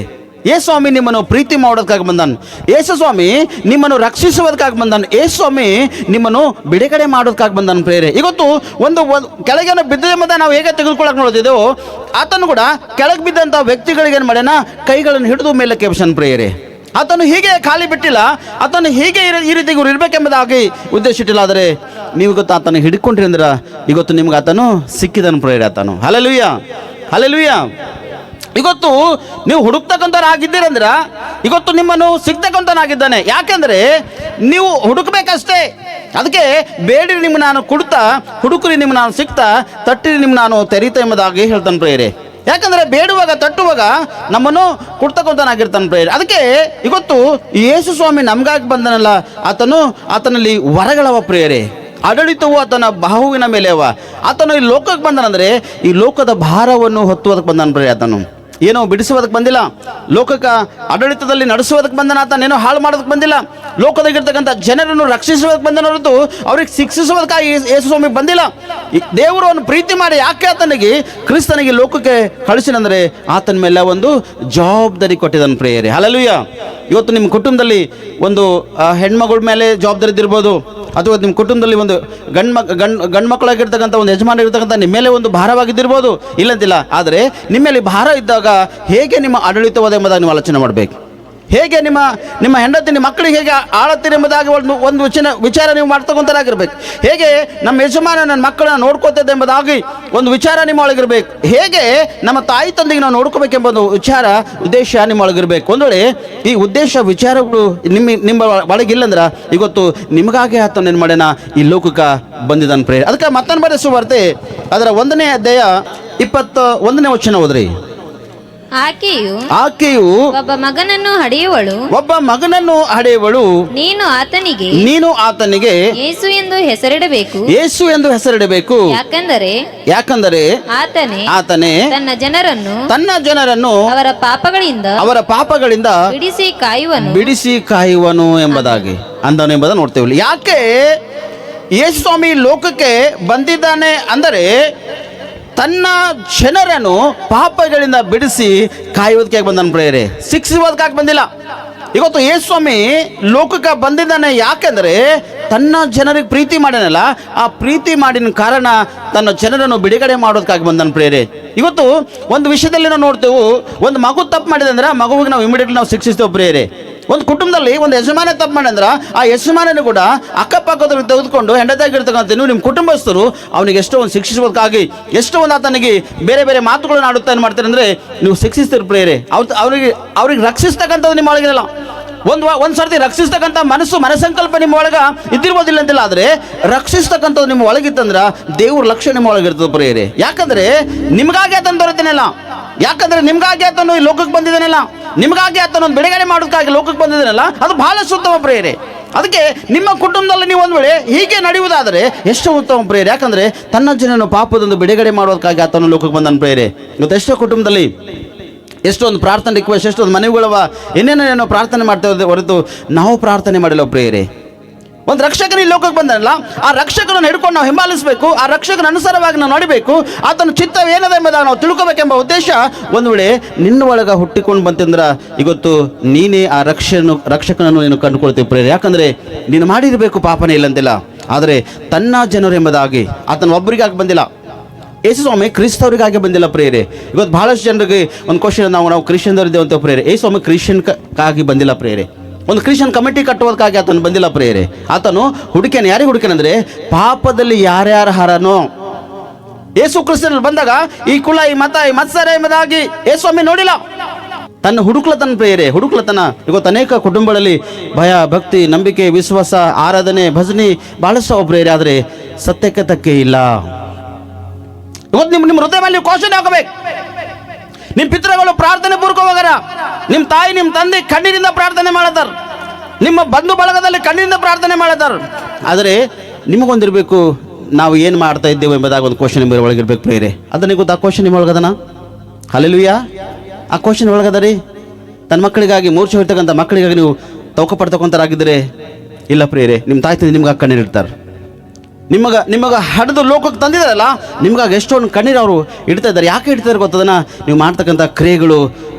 ಯೇಸುಸ್ವಾಮಿ ನಿಮ್ಮನ್ನು ಪ್ರೀತಿ ಮಾಡೋದಕ್ಕಾಗಿ ಬಂದನು. ಯೇಸುಸ್ವಾಮಿ ನಿಮ್ಮನ್ನು ರಕ್ಷಿಸುವುದಕ್ಕಾಗಿ ಬಂದನು. ಯೇಸುಸ್ವಾಮಿ ನಿಮ್ಮನ್ನು ಬಿಡುಗಡೆ ಮಾಡೋದಕ್ಕಾಗಿ ಬಂದನು ಪ್ರಿಯರೇ. ಇವತ್ತು ಒಂದು ಕೆಳಗೇನೋ ಬಿದ್ದ ಎಂಬುದ ನಾವು ಹೇಗೆ ತೆಗೆದುಕೊಳ್ಳಕ್ಕೆ ನೋಡ್ತಿದ್ದೆವೋ, ಆತನು ಕೂಡ ಕೆಳಗೆ ಬಿದ್ದಂಥ ವ್ಯಕ್ತಿಗಳಿಗೆ ಏನು ಮಾಡ್ಯಾನ, ಕೈಗಳನ್ನು ಹಿಡಿದು ಮೇಲೆ ಕೆಪ್ಸನ್ ಪ್ರಿಯರೇ. ಆತನು ಹೀಗೆ ಖಾಲಿ ಬಿಟ್ಟಿಲ್ಲ, ಆತನು ಹೀಗೆ ಈ ರೀತಿ ಇವ್ರು ಇರಬೇಕೆಂಬುದಾಗಿ ಉದ್ದೇಶ ಇಟ್ಟಿಲ್ಲ. ಆದರೆ ನೀವು ಗೊತ್ತು ಆತನು ಹಿಡ್ಕೊಂಡ್ರಿ ಅಂದ್ರೆ ಇವತ್ತು ನಿಮ್ಗೆ ಆತನು ಸಿಕ್ಕಿದನು ಪ್ರಿಯರೇ. ಆತನು ಹಲ್ಲೆಲೂಯಾ, ಹಲ್ಲೆಲೂಯಾ. ಇವತ್ತು ನೀವು ಹುಡುಕ್ತಕ್ಕಂಥವ್ರಾಗಿದ್ದೀರಂದ್ರೆ ಇವತ್ತು ನಿಮ್ಮನ್ನು ಸಿಗ್ತಕ್ಕಂಥನಾಗಿದ್ದಾನೆ. ಯಾಕೆಂದರೆ ನೀವು ಹುಡುಕಬೇಕಷ್ಟೇ. ಅದಕ್ಕೆ ಬೇಡಿರಿ ನಿಮ್ಮ ನಾನು ಕೊಡ್ತಾ, ಹುಡುಕ್ರಿ ನಿಮ್ಮ ನಾನು ಸಿಗ್ತಾ, ತಟ್ಟಿರಿ ನಿಮ್ಮ ನಾನು ತೆರೀತಾ ಎಂಬುದಾಗಿ ಹೇಳ್ತಾನೆ ಪ್ರಿಯರೇ. ಯಾಕಂದರೆ ಬೇಡುವಾಗ ತಟ್ಟುವಾಗ ನಮ್ಮನ್ನು ಕೊಡ್ತಕ್ಕಂಥನಾಗಿರ್ತಾನೆ ಪ್ರಿಯರೇ. ಅದಕ್ಕೆ ಇವತ್ತು ಯೇಸುಸ್ವಾಮಿ ನಮಗಾಗಿ ಬಂದನಲ್ಲ, ಆತನಲ್ಲಿ ವರಗಳವ ಪ್ರಿಯರೇ. ಆಡಳಿತವು ಆತನ ಬಾಹುವಿನ ಮೇಲೆ ಅವ. ಆತನು ಈ ಲೋಕಕ್ಕೆ ಬಂದನಂದರೆ ಈ ಲೋಕದ ಭಾರವನ್ನು ಹೊತ್ತುವುದಕ್ಕೆ ಬಂದನು ಪ್ರಿಯ. ಆತನು ಏನೋ ಬಿಡಿಸುವುದಕ್ಕೆ ಬಂದಿಲ್ಲ, ಲೋಕಕ್ಕೆ ಆಡಳಿತದಲ್ಲಿ ನಡೆಸುವುದಕ್ಕೆ ಬಂದನ. ಆತನೇನೋ ಹಾಳು ಮಾಡೋದಕ್ಕೆ ಬಂದಿಲ್ಲ, ಲೋಕದಾಗಿರ್ತಕ್ಕಂಥ ಜನರನ್ನು ರಕ್ಷಿಸುವುದಕ್ಕೆ ಬಂದನ ಹೊರತು ಅವ್ರಿಗೆ ಶಿಕ್ಷಿಸುವುದಕ್ಕಾಗಿ ಯೇಸುಸ್ವಾಮಿ ಬಂದಿಲ್ಲ. ದೇವರು ಅವನು ಪ್ರೀತಿ ಮಾಡಿ ಯಾಕೆ ಆತನಿಗೆ ಕ್ರಿಸ್ತನಿಗೆ ಲೋಕಕ್ಕೆ ಕಳಿಸಿನಂದರೆ ಆತನ ಮೇಲೆ ಒಂದು ಜವಾಬ್ದಾರಿ ಕೊಟ್ಟಿದ್ದಾನೆ ಪ್ರಿಯರೇ. ಹಲ್ಲೆಲೂಯಾ. ಇವತ್ತು ನಿಮ್ಮ ಕುಟುಂಬದಲ್ಲಿ ಒಂದು ಹೆಣ್ಮಗಳ ಮೇಲೆ ಜವಾಬ್ದಾರಿ ಇರ್ಬೋದು, ಅಥವಾ ನಿಮ್ಮ ಕುಟುಂಬದಲ್ಲಿ ಒಂದು ಗಂಡು ಮಕ್ಕಳಾಗಿರ್ತಕ್ಕಂಥ ಒಂದು ಯಜಮಾನ ಇರ್ತಕ್ಕಂಥ ನಿಮ್ಮ ಮೇಲೆ ಒಂದು ಭಾರವಾಗಿದ್ದಿರ್ಬೋದು, ಇಲ್ಲಂತಿಲ್ಲ. ಆದರೆ ನಿಮ್ಮ ಮೇಲೆ ಭಾರ ಇದ್ದಾಗ ಹೇಗೆ ನಿಮ್ಮ ಆಡಳಿತವಾದ ಎಂಬುದಾಗಿ ನೀವು ಆಲೋಚನೆ ಮಾಡಬೇಕು. ಹೇಗೆ ನಿಮ್ಮ ಹೆಂಡತಿ ನಿಮ್ಮ ಮಕ್ಕಳಿಗೆ ಹೇಗೆ ಆಳತ್ತೀರಿ ಎಂಬುದಾಗಿ ಒಂದು ವಿಚಾರ ನೀವು ಮಾಡ್ತಕ್ಕಂಥರಾಗಿರ್ಬೇಕು. ಹೇಗೆ ನಮ್ಮ ಯಜಮಾನ ನನ್ನ ಮಕ್ಕಳನ್ನ ನೋಡ್ಕೋತದೆ ಎಂಬುದಾಗಿ ಒಂದು ವಿಚಾರ ನಿಮ್ಮ ಒಳಗಿರ್ಬೇಕು. ಹೇಗೆ ನಮ್ಮ ತಾಯಿ ತಂದೆಗೆ ನಾವು ನೋಡ್ಕೋಬೇಕೆಂಬ ವಿಚಾರ ಉದ್ದೇಶ ನಿಮ್ಮ ಒಳಗಿರ್ಬೇಕು. ಒಂದು ವೇಳೆ ಈ ಉದ್ದೇಶ ವಿಚಾರಗಳು ನಿಮ್ಮ ಒಳಗಿಲ್ಲಂದ್ರೆ ಇವತ್ತು ನಿಮಗಾಗಿ ಆತನ ಏನು ಮಾಡ್ಯಾನ, ಈ ಲೋಕಕ್ಕೆ ಬಂದಿದ್ದಾನೆ ಪ್ರೇರ. ಅದಕ್ಕೆ ಮತ್ತೊಂದು ಬರೆಸುವಾರ್ತೆ ಅದರ 1ನೇ ಅಧ್ಯಾಯ 21ನೇ ವಚನ ಓದ್ರಿ. ಆಕೆಯು ಒಬ್ಬ ಮಗನನ್ನು ಹಡೆಯುವಳು. ನೀನು ಆತನಿಗೆ ಯೇಸು ಎಂದು ಹೆಸರಿಡಬೇಕು. ಯಾಕಂದರೆ ಆತನೇ ತನ್ನ ಜನರನ್ನು ಅವರ ಪಾಪಗಳಿಂದ ಬಿಡಿಸಿ ಕಾಯುವನು ಎಂಬುದಾಗಿ ಎಂಬುದನ್ನು ನೋಡ್ತೇವೆ. ಯಾಕೆ ಯೇಸು ಸ್ವಾಮಿ ಲೋಕಕ್ಕೆ ಬಂದಿದ್ದಾನೆ ಅಂದರೆ ತನ್ನ ಜನರನ್ನು ಪಾಪಗಳಿಂದ ಬಿಡಿಸಿ ಕಾಯುವುದಕ್ಕೆ ಬಂದನು ಪ್ರೇರೆ, ಶಿಕ್ಷಿಸುವುದಕ್ಕಾಗಿ ಬಂದಿಲ್ಲ. ಇವತ್ತು ಯೇಸು ಸ್ವಾಮಿ ಲೋಕಕ್ಕೆ ಬಂದಿದ್ದಾನೆ ಯಾಕೆಂದರೆ ತನ್ನ ಜನರಿಗೆ ಪ್ರೀತಿ ಮಾಡ್ಯಾನಲ್ಲ, ಆ ಪ್ರೀತಿ ಮಾಡಿನ ಕಾರಣ ತನ್ನ ಜನರನ್ನು ಬಿಡುಗಡೆ ಮಾಡೋದಕ್ಕಾಗಿ ಬಂದನು ಪ್ರೇರೆ. ಇವತ್ತು ಒಂದು ವಿಷಯದಲ್ಲಿ ನಾವು ನೋಡ್ತೇವೆ, ಒಂದು ಮಗು ತಪ್ಪು ಮಾಡಿದೆ ಅಂದ್ರೆ ಆ ಮಗುವಿಗೆ ನಾವು ಇಮಿಡಿಯೇಟ್ಲಿ ನಾವು ಶಿಕ್ಷಿಸ್ತೇವೆ ಪ್ರೇರೆ. ಒಂದು ಕುಟುಂಬದಲ್ಲಿ ಒಂದು ಯಜಮಾನ ತಪ್ಪು ಮಾಡಿದ್ರೆ ಆ ಯಜಮಾನನು ಕೂಡ ಅಕ್ಕಪಕ್ಕದಲ್ಲಿ ತೆಗೆದುಕೊಂಡು ಹೆಂಡತಾಗಿರ್ತಕ್ಕಂಥ ನೀವು ನಿಮ್ಮ ಕುಟುಂಬಸ್ಥರು ಅವನಿಗೆ ಎಷ್ಟೋ ಒಂದು ಶಿಕ್ಷಿಸೋದಕ್ಕಾಗಿ ಎಷ್ಟೋ ಒಂದು ಆತನಿಗೆ ಬೇರೆ ಬೇರೆ ಮಾತುಗಳನ್ನು ಆಡುತ್ತಾ ಏನು ಮಾಡ್ತಾರೆ ಅಂದರೆ ನೀವು ಶಿಕ್ಷಿಸ್ತೀರಿ ಪ್ರೇರೆ. ಅವ್ರಿಗೆ ರಕ್ಷಿಸ್ತಕ್ಕಂಥದ್ದು ನಿಮ್ಮ ಒಳಗಿರಲ್ಲ. ಒಂದು ಸರ್ತಿ ರಕ್ಷಿಸ್ತಕ್ಕಂಥ ಮನಸ್ಸಂಕಲ್ಪ ನಿಮ್ಮ ಒಳಗೆ ಇದ್ದಿರ್ಬೋದಿಲ್ಲ ಅಂತಿಲ್ಲ, ಆದರೆ ರಕ್ಷಿಸ್ತಕ್ಕಂಥದ್ದು ನಿಮ್ಮ ಒಳಗಿತ್ತಂದ್ರೆ ದೇವ್ರ ಲಕ್ಷ್ಯ ನಿಮ್ಮ ಒಳಗಿರ್ತದೆ ಪ್ರೇರೆ. ಯಾಕಂದರೆ ನಿಮಗಾಗಿ ಆತನ ದೊರೆತೇನಲ್ಲ, ಯಾಕಂದರೆ ನಿಮ್ಗಾಗಿ ಆತನು ಈ ಲೋಕಕ್ಕೆ ಬಂದಿದ್ದಾನಲ್ಲ, ನಿಮಗಾಗಿ ಆತನೊಂದು ಬಿಡುಗಡೆ ಮಾಡೋದಕ್ಕಾಗಿ ಲೋಕಕ್ಕೆ ಬಂದಿದ್ದಾನಲ್ಲ, ಅದು ಬಹಳ ಉತ್ತಮ ಪ್ರೇರೆ. ಅದಕ್ಕೆ ನಿಮ್ಮ ಕುಟುಂಬದಲ್ಲಿ ನೀವು ಒಂದು ವೇಳೆ ಹೀಗೆ ನಡೆಯುವುದಾದರೆ ಎಷ್ಟೋ ಉತ್ತಮ ಪ್ರೇರೆ. ಯಾಕಂದರೆ ತನ್ನ ಜನನು ಪಾಪದೊಂದು ಬಿಡುಗಡೆ ಮಾಡೋದಕ್ಕಾಗಿ ಆತನು ಲೋಕಕ್ಕೆ ಬಂದನು ಪ್ರೇರೆ. ಇವತ್ತು ಎಷ್ಟೋ ಕುಟುಂಬದಲ್ಲಿ ಎಷ್ಟೊಂದು ಪ್ರಾರ್ಥನೆ ರಿಕ್ವೆಸ್ಟ್, ಎಷ್ಟೊಂದು ಮನೆಗಳವ ಏನೇನೇನೋ ಪ್ರಾರ್ಥನೆ ಮಾಡ್ತೇವೆ ಹೊರತು ನಾವು ಪ್ರಾರ್ಥನೆ ಮಾಡಿಲ್ಲ ಪ್ರೇರೆ. ಒಂದು ರಕ್ಷಕನ ಈ ಲೋಕಕ್ಕೆ ಬಂದನಲ್ಲ, ಆ ರಕ್ಷಕನನ್ನು ಹಿಡ್ಕೊಂಡು ನಾವು ಹಿಂಬಾಲಿಸಬೇಕು, ಆ ರಕ್ಷಕನ ಅನುಸಾರವಾಗಿ ನಾವು ನಡಿಬೇಕು, ಆತನ ಚಿತ್ತವೇನದ ಎಂಬುದಾಗಿ ನಾವು ತಿಳ್ಕೊಬೇಕೆಂಬ ಉದ್ದೇಶ ಒಂದು ವೇಳೆ ನಿನ್ನ ಒಳಗೆ ಹುಟ್ಟಿಕೊಂಡು ಬಂತಂದ್ರೆ ಇವತ್ತು ನೀನೇ ಆ ರಕ್ಷಕನನ್ನು ನೀನು ಕಂಡುಕೊಳ್ತೀವಿ ಪ್ರೇರೆ. ಯಾಕಂದರೆ ನೀನು ಮಾಡಿರಬೇಕು, ಪಾಪನೇ ಇಲ್ಲಂತಿಲ್ಲ, ಆದರೆ ತನ್ನ ಜನರು ಎಂಬುದಾಗಿ ಆತನ ಒಬ್ಬರಿಗಾಗಿ ಬಂದಿಲ್ಲ. ಯೇಸು ಸ್ವಾಮಿ ಕ್ರಿಸ್ತವರಿಗಾಗಿ ಬಂದಿಲ್ಲ ಪ್ರೇರೆ. ಇವತ್ತು ಬಹಳಷ್ಟು ಜನರಿಗೆ ಒಂದು ಕ್ವಶನ್, ನಾವು ಕ್ರಿಶ್ಚಿಯನ್ದವರಿದ್ದೇವೆ ಅಂತ ಪ್ರೇರೆ. ಯೇಸು ಸ್ವಾಮಿ ಕ್ರಿಶ್ಚಿಯನ್ಗಾಗಿ ಬಂದಿಲ್ಲ ಪ್ರೇರೆ. ಒಂದು ಕ್ರಿಶ್ಚಿಯನ್ ಕಮಿಟಿ ಕಟ್ಟುವುದಕ್ಕಾಗಿ ಆತನು ಬಂದಿಲ್ಲ ಪ್ರೇರೆ. ಆತನು ಹುಡುಕ್ಯಾನ, ಯಾರಿಗೆ ಹುಡುಕ್ಯಾನಂದ್ರೆ ಪಾಪದಲ್ಲಿ ಯಾರ್ಯಾರ ಹರನೋ. ಯೇಸು ಕ್ರಿಸ್ತನಲ್ಲಿ ಬಂದಾಗ ಈ ಕುಲ, ಈ ಮತ, ಈ ಮತ್ಸರ ಎಂಬುದಾಗಿ ಯೇಸು ಸ್ವಾಮಿ ನೋಡಿಲ್ಲ, ತನ್ನ ಹುಡುಕ್ಲತನ ಪ್ರೇರೆ, ಹುಡುಕ್ಲತನ. ಇವತ್ತು ಅನೇಕ ಕುಟುಂಬಗಳಲ್ಲಿ ಭಯ, ಭಕ್ತಿ, ನಂಬಿಕೆ, ವಿಶ್ವಾಸ, ಆರಾಧನೆ, ಭಜನೆ ಬಹಳಷ್ಟು ಪ್ರೇರೆ, ಆದರೆ ಸತ್ಯಕ್ಕೆ ತಕ್ಕೆ ಇಲ್ಲ. ಇವತ್ತು ನಿಮ್ಮ ಹೃದಯ ಮೇಲೆ ಕ್ವಶನ್ ಹಾಕಬೇಕು. ನಿಮ್ಮ ಪಿತೃಗಳು ಪ್ರಾರ್ಥನೆ ಪೂರ್ವಕವಾಗರ, ನಿಮ್ಮ ತಾಯಿ ನಿಮ್ಮ ತಂದೆ ಕಣ್ಣಿನಿಂದ ಪ್ರಾರ್ಥನೆ ಮಾಡತಾರ, ನಿಮ್ಮ ಬಂಧು ಬಳಗದಲ್ಲಿ ಕಣ್ಣಿನಿಂದ ಪ್ರಾರ್ಥನೆ ಮಾಡತಾರ, ಆದರೆ ನಿಮಗೊಂದಿರಬೇಕು ನಾವು ಏನು ಮಾಡ್ತಾ ಇದ್ದೇವೆ ಎಂಬುದಾಗಿ ಒಂದು ಕ್ವಶನ್ ನಿಮ್ಮ ಒಳಗಿರ್ಬೇಕು ಪ್ರೇರೆ. ಅದನ್ನ ಗೊತ್ತು, ಆ ಕ್ವಶನ್ ನಿಮ್ಮ ಒಳಗದನ. ಹಲ್ಲೆಲೂಯಾ, ಆ ಕ್ವಶನ್ ಒಳಗದ ರೀ. ತನ್ನ ಮಕ್ಕಳಿಗಾಗಿ ಮೂರ್ಛೆ ಹೋಗ್ತಕ್ಕಂಥ ಮಕ್ಕಳಿಗಾಗಿ ನೀವು ತೌಕ ಪಡ್ತಕ್ಕಂಥರಾಗಿದ್ದರೆ ಇಲ್ಲ ಪ್ರೇರೆ, ನಿಮ್ಮ ತಾಯಿ ತಂದೆ ನಿಮ್ಗೆ ಕಣ್ಣೀರಿಡ್ತಾರೆ. ನಿಮಗೆ ಹಡೆದು ಲೋಕಕ್ಕೆ ತಂದಿದ್ದಾರಲ್ಲ, ನಿಮ್ಗಾಗಿ ಎಷ್ಟೊಂದು ಕಣ್ಣೀರು ಅವರು ಇಡ್ತಾ ಇದ್ದಾರೆ. ಯಾಕೆ ಇಡ್ತಾರೆ ಗೊತ್ತದನ್ನ, ನೀವು ಮಾಡ್ತಕ್ಕಂಥ ಕ್ರಿಯೆಗಳು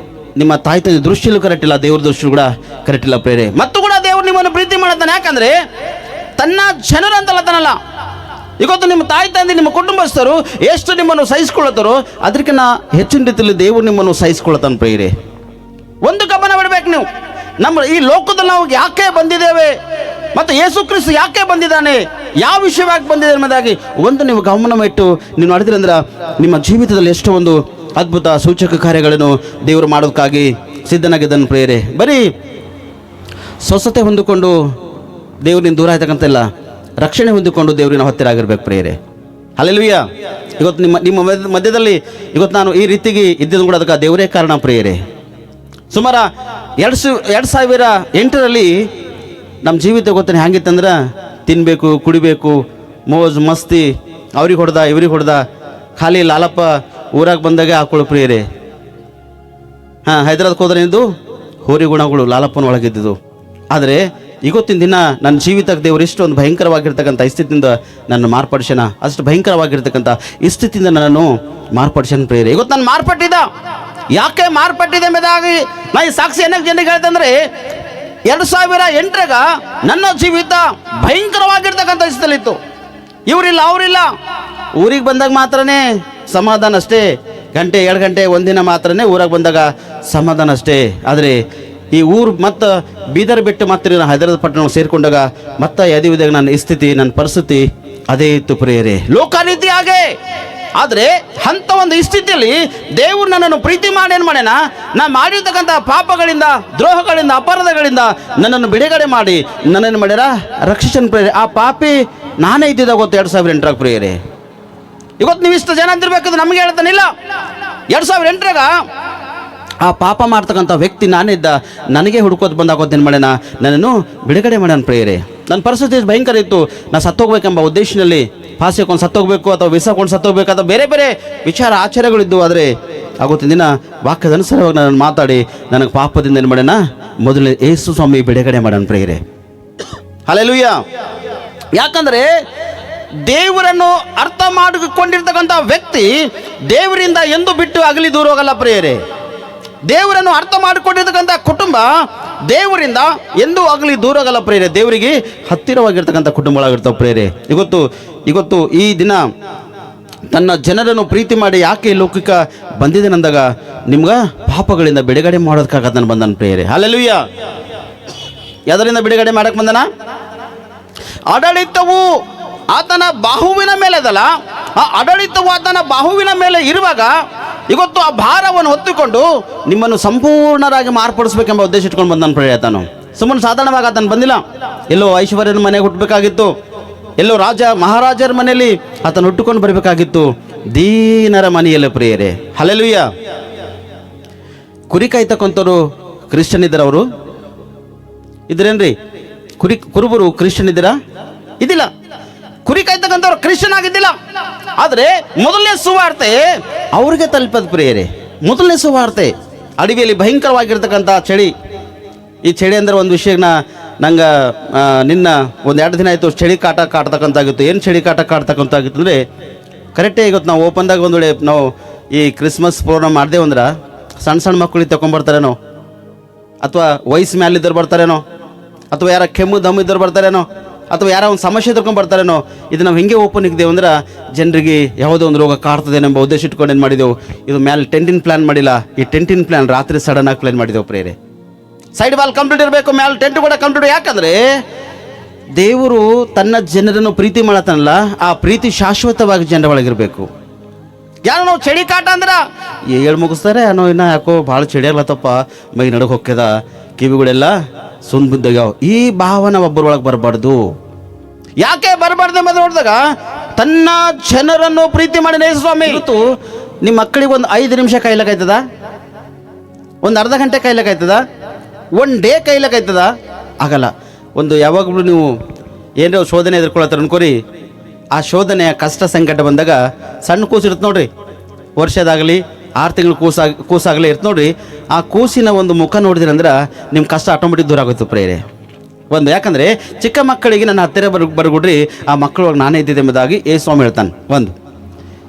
ನಿಮ್ಮ ತಾಯಿ ತಂದೆ ದೃಷ್ಟಿಯಲ್ಲೂ ಕರೆಕ್ಟ್ ಇಲ್ಲ, ದೇವ್ರ ದೃಷ್ಟಿ ಕೂಡ ಕರೆಕ್ಟ್ ಇಲ್ಲ ಪ್ರೇರೆ. ಮತ್ತು ಕೂಡ ದೇವರು ನಿಮ್ಮನ್ನು ಪ್ರೀತಿ ಮಾಡುತ್ತಾನೆ. ಯಾಕಂದರೆ ತನ್ನ ಜನರು ಅಂತಲ್ಲ, ಇವತ್ತು ನಿಮ್ಮ ತಾಯಿ ತಂದೆ ನಿಮ್ಮ ಕುಟುಂಬಸ್ಥರು ಎಷ್ಟು ನಿಮ್ಮನ್ನು ಸಹಿಸ್ಕೊಳ್ಳುತ್ತಾರೋ ಅದಕ್ಕಿಂತ ಹೆಚ್ಚಿನ ರೀತಿಯಲ್ಲಿ ದೇವರು ನಿಮ್ಮನ್ನು ಸಹಿಸ್ಕೊಳ್ತಾನೆ ಪ್ರೇರೆ. ಒಂದು ಗಮನ ಬಿಡಬೇಕು ನೀವು, ನಮ್ಮ ಈ ಲೋಕದಲ್ಲಿ ನಾವು ಯಾಕೆ ಬಂದಿದ್ದೇವೆ ಮತ್ತು ಯೇಸು ಕ್ರಿಸ್ತ ಯಾಕೆ ಬಂದಿದ್ದಾನೆ, ಯಾವ ವಿಷಯವಾಗಿ ಬಂದಿದೆ ಎಂಬುದಾಗಿ ಒಂದು ನೀವು ಗಮನ ಇಟ್ಟು ನೀವು ನಡೆದಿರಂದ್ರೆ ನಿಮ್ಮ ಜೀವಿತದಲ್ಲಿ ಎಷ್ಟೋ ಒಂದು ಅದ್ಭುತ ಸೂಚಕ ಕಾರ್ಯಗಳನ್ನು ದೇವರು ಮಾಡೋದಕ್ಕಾಗಿ ಸಿದ್ಧನಾಗಿದ್ದಾನೆ ಪ್ರೇರೆ. ಬರೀ ಸ್ವಸ್ಥತೆ ಹೊಂದಿಕೊಂಡು ದೇವರಿಂದ ದೂರ ಆಯ್ತಕ್ಕಂತಿಲ್ಲ, ರಕ್ಷಣೆ ಹೊಂದಿಕೊಂಡು ದೇವರಿನ ಹತ್ತಿರ ಆಗಿರ್ಬೇಕು ಪ್ರೇರೆ. ಹಲ್ಲೆಲೂಯಾ. ಇವತ್ತು ನಿಮ್ಮ ಮಧ್ಯದಲ್ಲಿ ಇವತ್ತು ನಾನು ಈ ರೀತಿಗೆ ಇದ್ದಿದ್ದು ಕೂಡ ಅದಕ್ಕೆ ದೇವರೇ ಕಾರಣ ಪ್ರೇರೆ. ಸುಮಾರು 2008ರಲ್ಲಿ ನಮ್ಮ ಜೀವಿತ ಗೊತ್ತಾನೆ ಹ್ಯಾಂಗಿತ್ತಂದ್ರೆ ತಿನ್ನಬೇಕು, ಕುಡಿಬೇಕು, ಮೋಜ್ ಮಸ್ತಿ, ಅವ್ರಿಗೆ ಹೊಡೆದ ಇವ್ರಿಗೆ ಹೊಡೆದ, ಖಾಲಿ ಲಾಲಪ್ಪ ಊರಾಗ ಬಂದಾಗ ಹಾಕೊಳ್ಳೋ ಪ್ರಿಯರೇ. ಹೈದರಾಬಾದ್ಗೆ ಹೋದ್ರೆ ಇದು ಹೋರಿ ಗುಣಗಳು ಲಾಲಪ್ಪನ ಒಳಗಿದ್ದು. ಆದರೆ ಇವತ್ತಿನ ದಿನ ನನ್ನ ಜೀವಿತಕ್ಕೆ ದೇವರು ಇಷ್ಟೊಂದು ಭಯಂಕರವಾಗಿರ್ತಕ್ಕಂಥ ಸ್ಥಿತಿಯಿಂದ ನನ್ನ ಮಾರ್ಪಡಿಸೋಣ, ಅಷ್ಟು ಭಯಂಕರವಾಗಿರ್ತಕ್ಕಂಥ ಈ ಸ್ಥಿತಿಯಿಂದ ನನ್ನನ್ನು ಮಾರ್ಪಡಿಸೋಣ ಪ್ರೇರೆ. ಇವತ್ತು ನಾನು ಮಾರ್ಪಟ್ಟಿದ್ದ, ಯಾಕೆ ಮಾರ್ಪಟ್ಟಿದೆ ಎಂಬುದಾಗಿ ನಾ ಈ ಸಾಕ್ಷಿ ಏನಕ್ಕೆ ಜನರಿಗೆ ಹೇಳ್ತಂದ್ರೆ 2008ರಾಗ ನನ್ನ ಜೀವಿತ ಭಯಂಕರವಾಗಿರ್ತಕ್ಕಂಥ ಸ್ಥಿತಿಯಲ್ಲಿತ್ತು. ಇವರಿಲ್ಲ ಅವರಿಲ್ಲ, ಊರಿಗೆ ಬಂದಾಗ ಮಾತ್ರನೇ ಸಮಾಧಾನ ಅಷ್ಟೇ, ಗಂಟೆ 2 ಗಂಟೆ ಒಂದಿನ ಮಾತ್ರನೇ ಊರಾಗ ಬಂದಾಗ ಸಮಾಧಾನ ಅಷ್ಟೇ. ಆದರೆ ಈ ಊರು ಮತ್ತು ಬೀದರ್ ಬಿಟ್ಟು ಮತ್ತೆ ಹೈದರಾಬಾದ್ ಪಟ್ಟಣ ಸೇರಿಕೊಂಡಾಗ ಮತ್ತೆ ಯದಿವಿದಾಗ ನನ್ನ ಸ್ಥಿತಿ, ನನ್ನ ಪರಿಸ್ಥಿತಿ ಅದೇ ಇತ್ತು ಪ್ರಿಯರೇ, ಲೋಕಾರೀತಿ ಹಾಗೆ. ಆದರೆ ಅಂಥ ಒಂದು ಸ್ಥಿತಿಯಲ್ಲಿ ದೇವರು ನನ್ನನ್ನು ಪ್ರೀತಿ ಮಾಡಿ ಏನು ಮಾಡ್ಯಾನ, ನಾನು ಮಾಡಿರ್ತಕ್ಕಂಥ ಪಾಪಗಳಿಂದ, ದ್ರೋಹಗಳಿಂದ, ಅಪರಾಧಗಳಿಂದ ನನ್ನನ್ನು ಬಿಡುಗಡೆ ಮಾಡಿ ನನ್ನನ್ನು ಮಾಡ್ಯಾರ ರಕ್ಷಿಸನ್ ಪ್ರಿಯರೇ. ಆ ಪಾಪಿ ನಾನೇ ಇದ್ದಿದ್ದಾಗ ಗೊತ್ತು 2008ರಾಗ ಪ್ರಿಯರೇ. ಇವತ್ತು ನೀವು ಇಷ್ಟು ಜನ ಅಂತಿರ್ಬೇಕಂದ್ರೆ ನಮಗೆ ಹೇಳ್ತಾನಿಲ್ಲ. 2008ರಾಗ ಆ ಪಾಪ ಮಾಡ್ತಕ್ಕಂಥ ವ್ಯಕ್ತಿ ನಾನಿದ್ದ, ನನಗೆ ಹುಡ್ಕೋದು ಬಂದಾಗೋದೇನು ಮಾಡೋಣ, ನನ್ನನ್ನು ಬಿಡುಗಡೆ ಮಾಡೋಣ ಪ್ರೇಯರೇ. ನನ್ನ ಪರಿಸ್ಥಿತಿ ಭಯಂಕರ ಇತ್ತು, ನಾನು ಸತ್ತೋಗ್ಬೇಕೆಂಬ ಉದ್ದೇಶದಲ್ಲಿ ಫಾಸಿಕೊಂಡು ಸತ್ತೋಗ್ಬೇಕು ಅಥವಾ ವಿಸಾಕೊಂಡು ಸತ್ತೋಗ್ಬೇಕು ಅಥವಾ ಬೇರೆ ಬೇರೆ ವಿಚಾರ ಆಚಾರಗಳಿದ್ದು. ಆದರೆ ಆಗುತ್ತಿನ ದಿನ ವಾಕ್ಯದ ಅನುಸಾರವಾಗಿ ನಾನು ಮಾತಾಡಿ ನನಗೆ ಪಾಪದಿಂದ ಏನು ಮಾಡೋಣ, ಮೊದಲನೇ ಯೇಸು ಸ್ವಾಮಿ ಬಿಡುಗಡೆ ಮಾಡೋಣ ಪ್ರೇಯರೇ. ಹಲ್ಲೆಲೂಯಾ. ಯಾಕಂದರೆ ದೇವರನ್ನು ಅರ್ಥ ಮಾಡಿಕೊಂಡಿರ್ತಕ್ಕಂಥ ವ್ಯಕ್ತಿ ದೇವರಿಂದ ಎಂದು ಬಿಟ್ಟು ಅಗಲಿ ದೂರ ಹೋಗಲ್ಲ ಪ್ರೇಯರೇ. ದೇವರನ್ನು ಅರ್ಥ ಮಾಡಿಕೊಂಡಿರ್ತಕ್ಕಂಥ ಕುಟುಂಬ ದೇವರಿಂದ ಎಂದೂ ಆಗಲಿ ದೂರ ಆಗಲ್ಲ ಪ್ರೇರೆ. ದೇವರಿಗೆ ಹತ್ತಿರವಾಗಿರ್ತಕ್ಕಂಥ ಕುಟುಂಬಗಳಾಗಿರ್ತಾವೆ ಪ್ರೇರೆ. ಇವತ್ತು ಈ ದಿನ ತನ್ನ ಜನರನ್ನು ಪ್ರೀತಿ ಮಾಡಿ ಯಾಕೆ ಈ ಲೋಕಕ್ಕೆ ಬಂದಿದ್ದೇನೆಂದಾಗ ನಿಮ್ಗೆ ಪಾಪಗಳಿಂದ ಬಿಡುಗಡೆ ಮಾಡೋದಕ್ಕಾಗ ನಾನು ಬಂದನು ಪ್ರೇರೆ. ಹಲ್ಲೆಲೂಯಾ. ಯಾವುದರಿಂದ ಬಿಡುಗಡೆ ಮಾಡಕ್ಕೆ ಬಂದನ? ಆಡಳಿತವು ಆತನ ಬಾಹುವಿನ ಮೇಲೆ ಅದಲ್ಲ, ಆ ಆಡಳಿತವು ಆತನ ಬಾಹುವಿನ ಮೇಲೆ ಇರುವಾಗ ಇವತ್ತು ಆ ಭಾರವನ್ನು ಹೊತ್ತುಕೊಂಡು ನಿಮ್ಮನ್ನು ಸಂಪೂರ್ಣರಾಗಿ ಮಾರ್ಪಡಿಸ್ಬೇಕೆಂಬ ಉದ್ದೇಶ ಇಟ್ಕೊಂಡು ಬಂದನು ಪ್ರೇರೆ. ಆತನು ಸುಮ್ಮನೆ ಸಾಧಾರಣವಾಗಿ ಆತನು ಬಂದಿಲ್ಲ. ಎಲ್ಲೋ ಐಶ್ವರ್ಯನ ಮನೆಗೆ ಹುಟ್ಟಬೇಕಾಗಿತ್ತು, ಎಲ್ಲೋ ರಾಜ ಮಹಾರಾಜರ ಮನೆಯಲ್ಲಿ ಆತನು ಹುಟ್ಟುಕೊಂಡು ಬರಬೇಕಾಗಿತ್ತು. ದೀನರ ಮನೆಯಲ್ಲೇ ಪ್ರೇಯರೇ. ಹಲ್ಲೆಲೂಯಾ. ಕುರಿ ಕಾಯ್ತಕ್ಕಂಥವ್ರು ಕ್ರಿಶ್ಚಿಯನ್ ಇದ್ದಾರೆ, ಅವರು ಇದ್ರೇನ್ರಿ? ಕುರುಬರು ಕ್ರಿಶ್ಚಿಯನ್ ಇದ್ದೀರಾ? ಇದಿಲ್ಲ. ಕುರಿ ಕಾಯ್ತಕ್ಕಂಥವ್ರು ಕ್ರಿಶ್ಚಿಯನ್ ಆಗಿದ್ದಿಲ್ಲ. ಆದರೆ ಮೊದಲನೇ ಸುವಾರ್ತೆ ಅವ್ರಿಗೆ ತಲುಪದ ಪ್ರೇಯರೇ. ಮೊದಲನೇ ಸುವಾರ್ತೆ ಅಡವಿಯಲ್ಲಿ ಭಯಂಕರವಾಗಿರ್ತಕ್ಕಂಥ ಚಳಿ. ಈ ಚಳಿ ಅಂದರೆ ಒಂದು ವಿಷಯನ ನಂಗೆ ನಿನ್ನ ಒಂದು 2 ದಿನ ಆಯಿತು ಚಳಿ ಕಾಡ್ತಕ್ಕಂತಾಗಿತ್ತು. ಏನು ಚಳಿ ಕಾಡ್ತಕ್ಕಂತಾಗಿತ್ತು ಅಂದರೆ ಕರೆಕ್ಟೇ ಇವತ್ತು ನಾವು ಓಪನ್ದಾಗ ಒಂದು ವೇಳೆ ನಾವು ಈ ಕ್ರಿಸ್ಮಸ್ ಪ್ರೋಗ್ರಾಮ್ ಮಾಡ್ದೇವು ಅಂದ್ರೆ ಸಣ್ಣ ಮಕ್ಕಳಿಗೆ ತಗೊಂಡ್ಬರ್ತಾರೇನೋ, ಅಥವಾ ವಯಸ್ಸು ಮ್ಯಾಲಿದ್ದವ್ರು ಬರ್ತಾರೇನೋ, ಅಥವಾ ಯಾರ ಕೆಮ್ಮು ದಮ್ಮು ಇದ್ದವ್ರು ಬರ್ತಾರೇನೋ, ಅಥವಾ ಯಾರೋ ಒಂದು ಸಮಸ್ಯೆ ತಗೊಂಡು ಬರ್ತಾರೇನೋ. ಇದು ನಾವು ಹೆಂಗೆ ಓಪನ್ ಇದ್ದೇವೆ ಅಂದ್ರೆ ಜನರಿಗೆ ಯಾವುದೋ ಒಂದು ರೋಗ ಕಾಡ್ತದೇನೆಂಬ ಉದ್ದೇಶ ಇಟ್ಕೊಂಡು ಏನು ಮಾಡಿದೆವು, ಇದು ಮೇಲೆ ಟೆಂಟಿನ ಪ್ಲ್ಯಾನ್ ಮಾಡಿಲ್ಲ. ಈ ಟೆಂಟಿನ ಪ್ಲ್ಯಾನ್ ರಾತ್ರಿ ಸಡನ್ನಾಗಿ ಪ್ಲ್ಯಾನ್ ಮಾಡಿದೆವು ಪ್ರೇರೆ. ಸೈಡ್ ವಾಲ್ ಕಂಪ್ಲೀಟ್ ಇರಬೇಕು, ಮೇಲೆ ಟೆಂಟ್ ಕೂಡ ಕಂಪ್ಲೀಟ್. ಯಾಕಂದರೆ ದೇವರು ತನ್ನ ಜನರನ್ನು ಪ್ರೀತಿ ಮಾಡತ್ತನಲ್ಲ, ಆ ಪ್ರೀತಿ ಶಾಶ್ವತವಾಗಿ ಜನರ ಒಳಗಿರಬೇಕು. ಯಾರೋ ನಾವು ಚಳಿ ಕಾಟ ಅಂದ್ರೆ ಹೇಳಿ ಮುಗಿಸ್ತಾರೆ, ಅನ್ನೋ ಇನ್ನು ಯಾಕೋ ಭಾಳ ಚಳಿ ಆಗ್ಲತ್ತಪ್ಪ, ಮೈ ನಡಗೆ ಹೊಕ್ಕ್ಯದ, ಕಿವಿಗಳೆಲ್ಲ ಸುಂದ್ ಬಿದ್ದಾಗ್ಯಾವ. ಈ ಭಾವನೆ ಒಬ್ಬರೊಳಗೆ ಬರಬಾರ್ದು. ಯಾಕೆ ಬರಬಾರ್ದು ಎಂಬುದು ನೋಡಿದಾಗ ತನ್ನ ಜನರನ್ನು ಪ್ರೀತಿ ಮಾಡಿ ಯೇಸು ಸ್ವಾಮಿ ಇವತ್ತು ನಿಮ್ಮ ಮಕ್ಕಳಿಗೆ ಒಂದು 5 ನಿಮಿಷ ಕಾಯ್ಲಕ್ಕಾಯ್ತದ, ಒಂದು ಅರ್ಧ ಗಂಟೆ ಕಾಯ್ಲಕ್ಕಾಯ್ತದ, 1 ಡೇ ಕಾಯ್ಲಕ್ಕಾಯ್ತದ? ಆಗಲ್ಲ. ಒಂದು ಯಾವಾಗಲೂ ನೀವು ಏನೋ ಶೋಧನೆ ಎದುರ್ಕೊಳತ್ತಾರೆ ಅನ್ಕೋರಿ, ಆ ಶೋಧನೆಯ ಕಷ್ಟ ಸಂಕಟ ಬಂದಾಗ ಸಣ್ಣ ಕೂಸು ಇರುತ್ತೆ ನೋಡ್ರಿ, ವರ್ಷದಾಗಲಿ 6 ತಿಂಗಳು ಕೂಸಾಗಲಿ ಇರುತ್ತೆ ನೋಡ್ರಿ, ಆ ಕೂಸಿನ ಒಂದು ಮುಖ ನೋಡಿದ್ರಂದ್ರೆ ನಿಮ್ಮ ಕಷ್ಟ ಆಟೋಮೆಟಿಕ್ ದೂರ ಆಗೋಯ್ತು ಪ್ರೇರೆ. ಒಂದು ಯಾಕಂದರೆ ಚಿಕ್ಕ ಮಕ್ಕಳಿಗೆ ನನ್ನ ಹತ್ತಿರ ಬರ್ಗುಡ್ರಿ, ಆ ಮಕ್ಕಳೊಳಗೆ ನಾನೇ ಇದ್ದಿದ್ದೆ ಎಂಬುದಾಗಿ ಯೇಸು ಸ್ವಾಮಿ ಹೇಳ್ತಾನೆ. ಒಂದು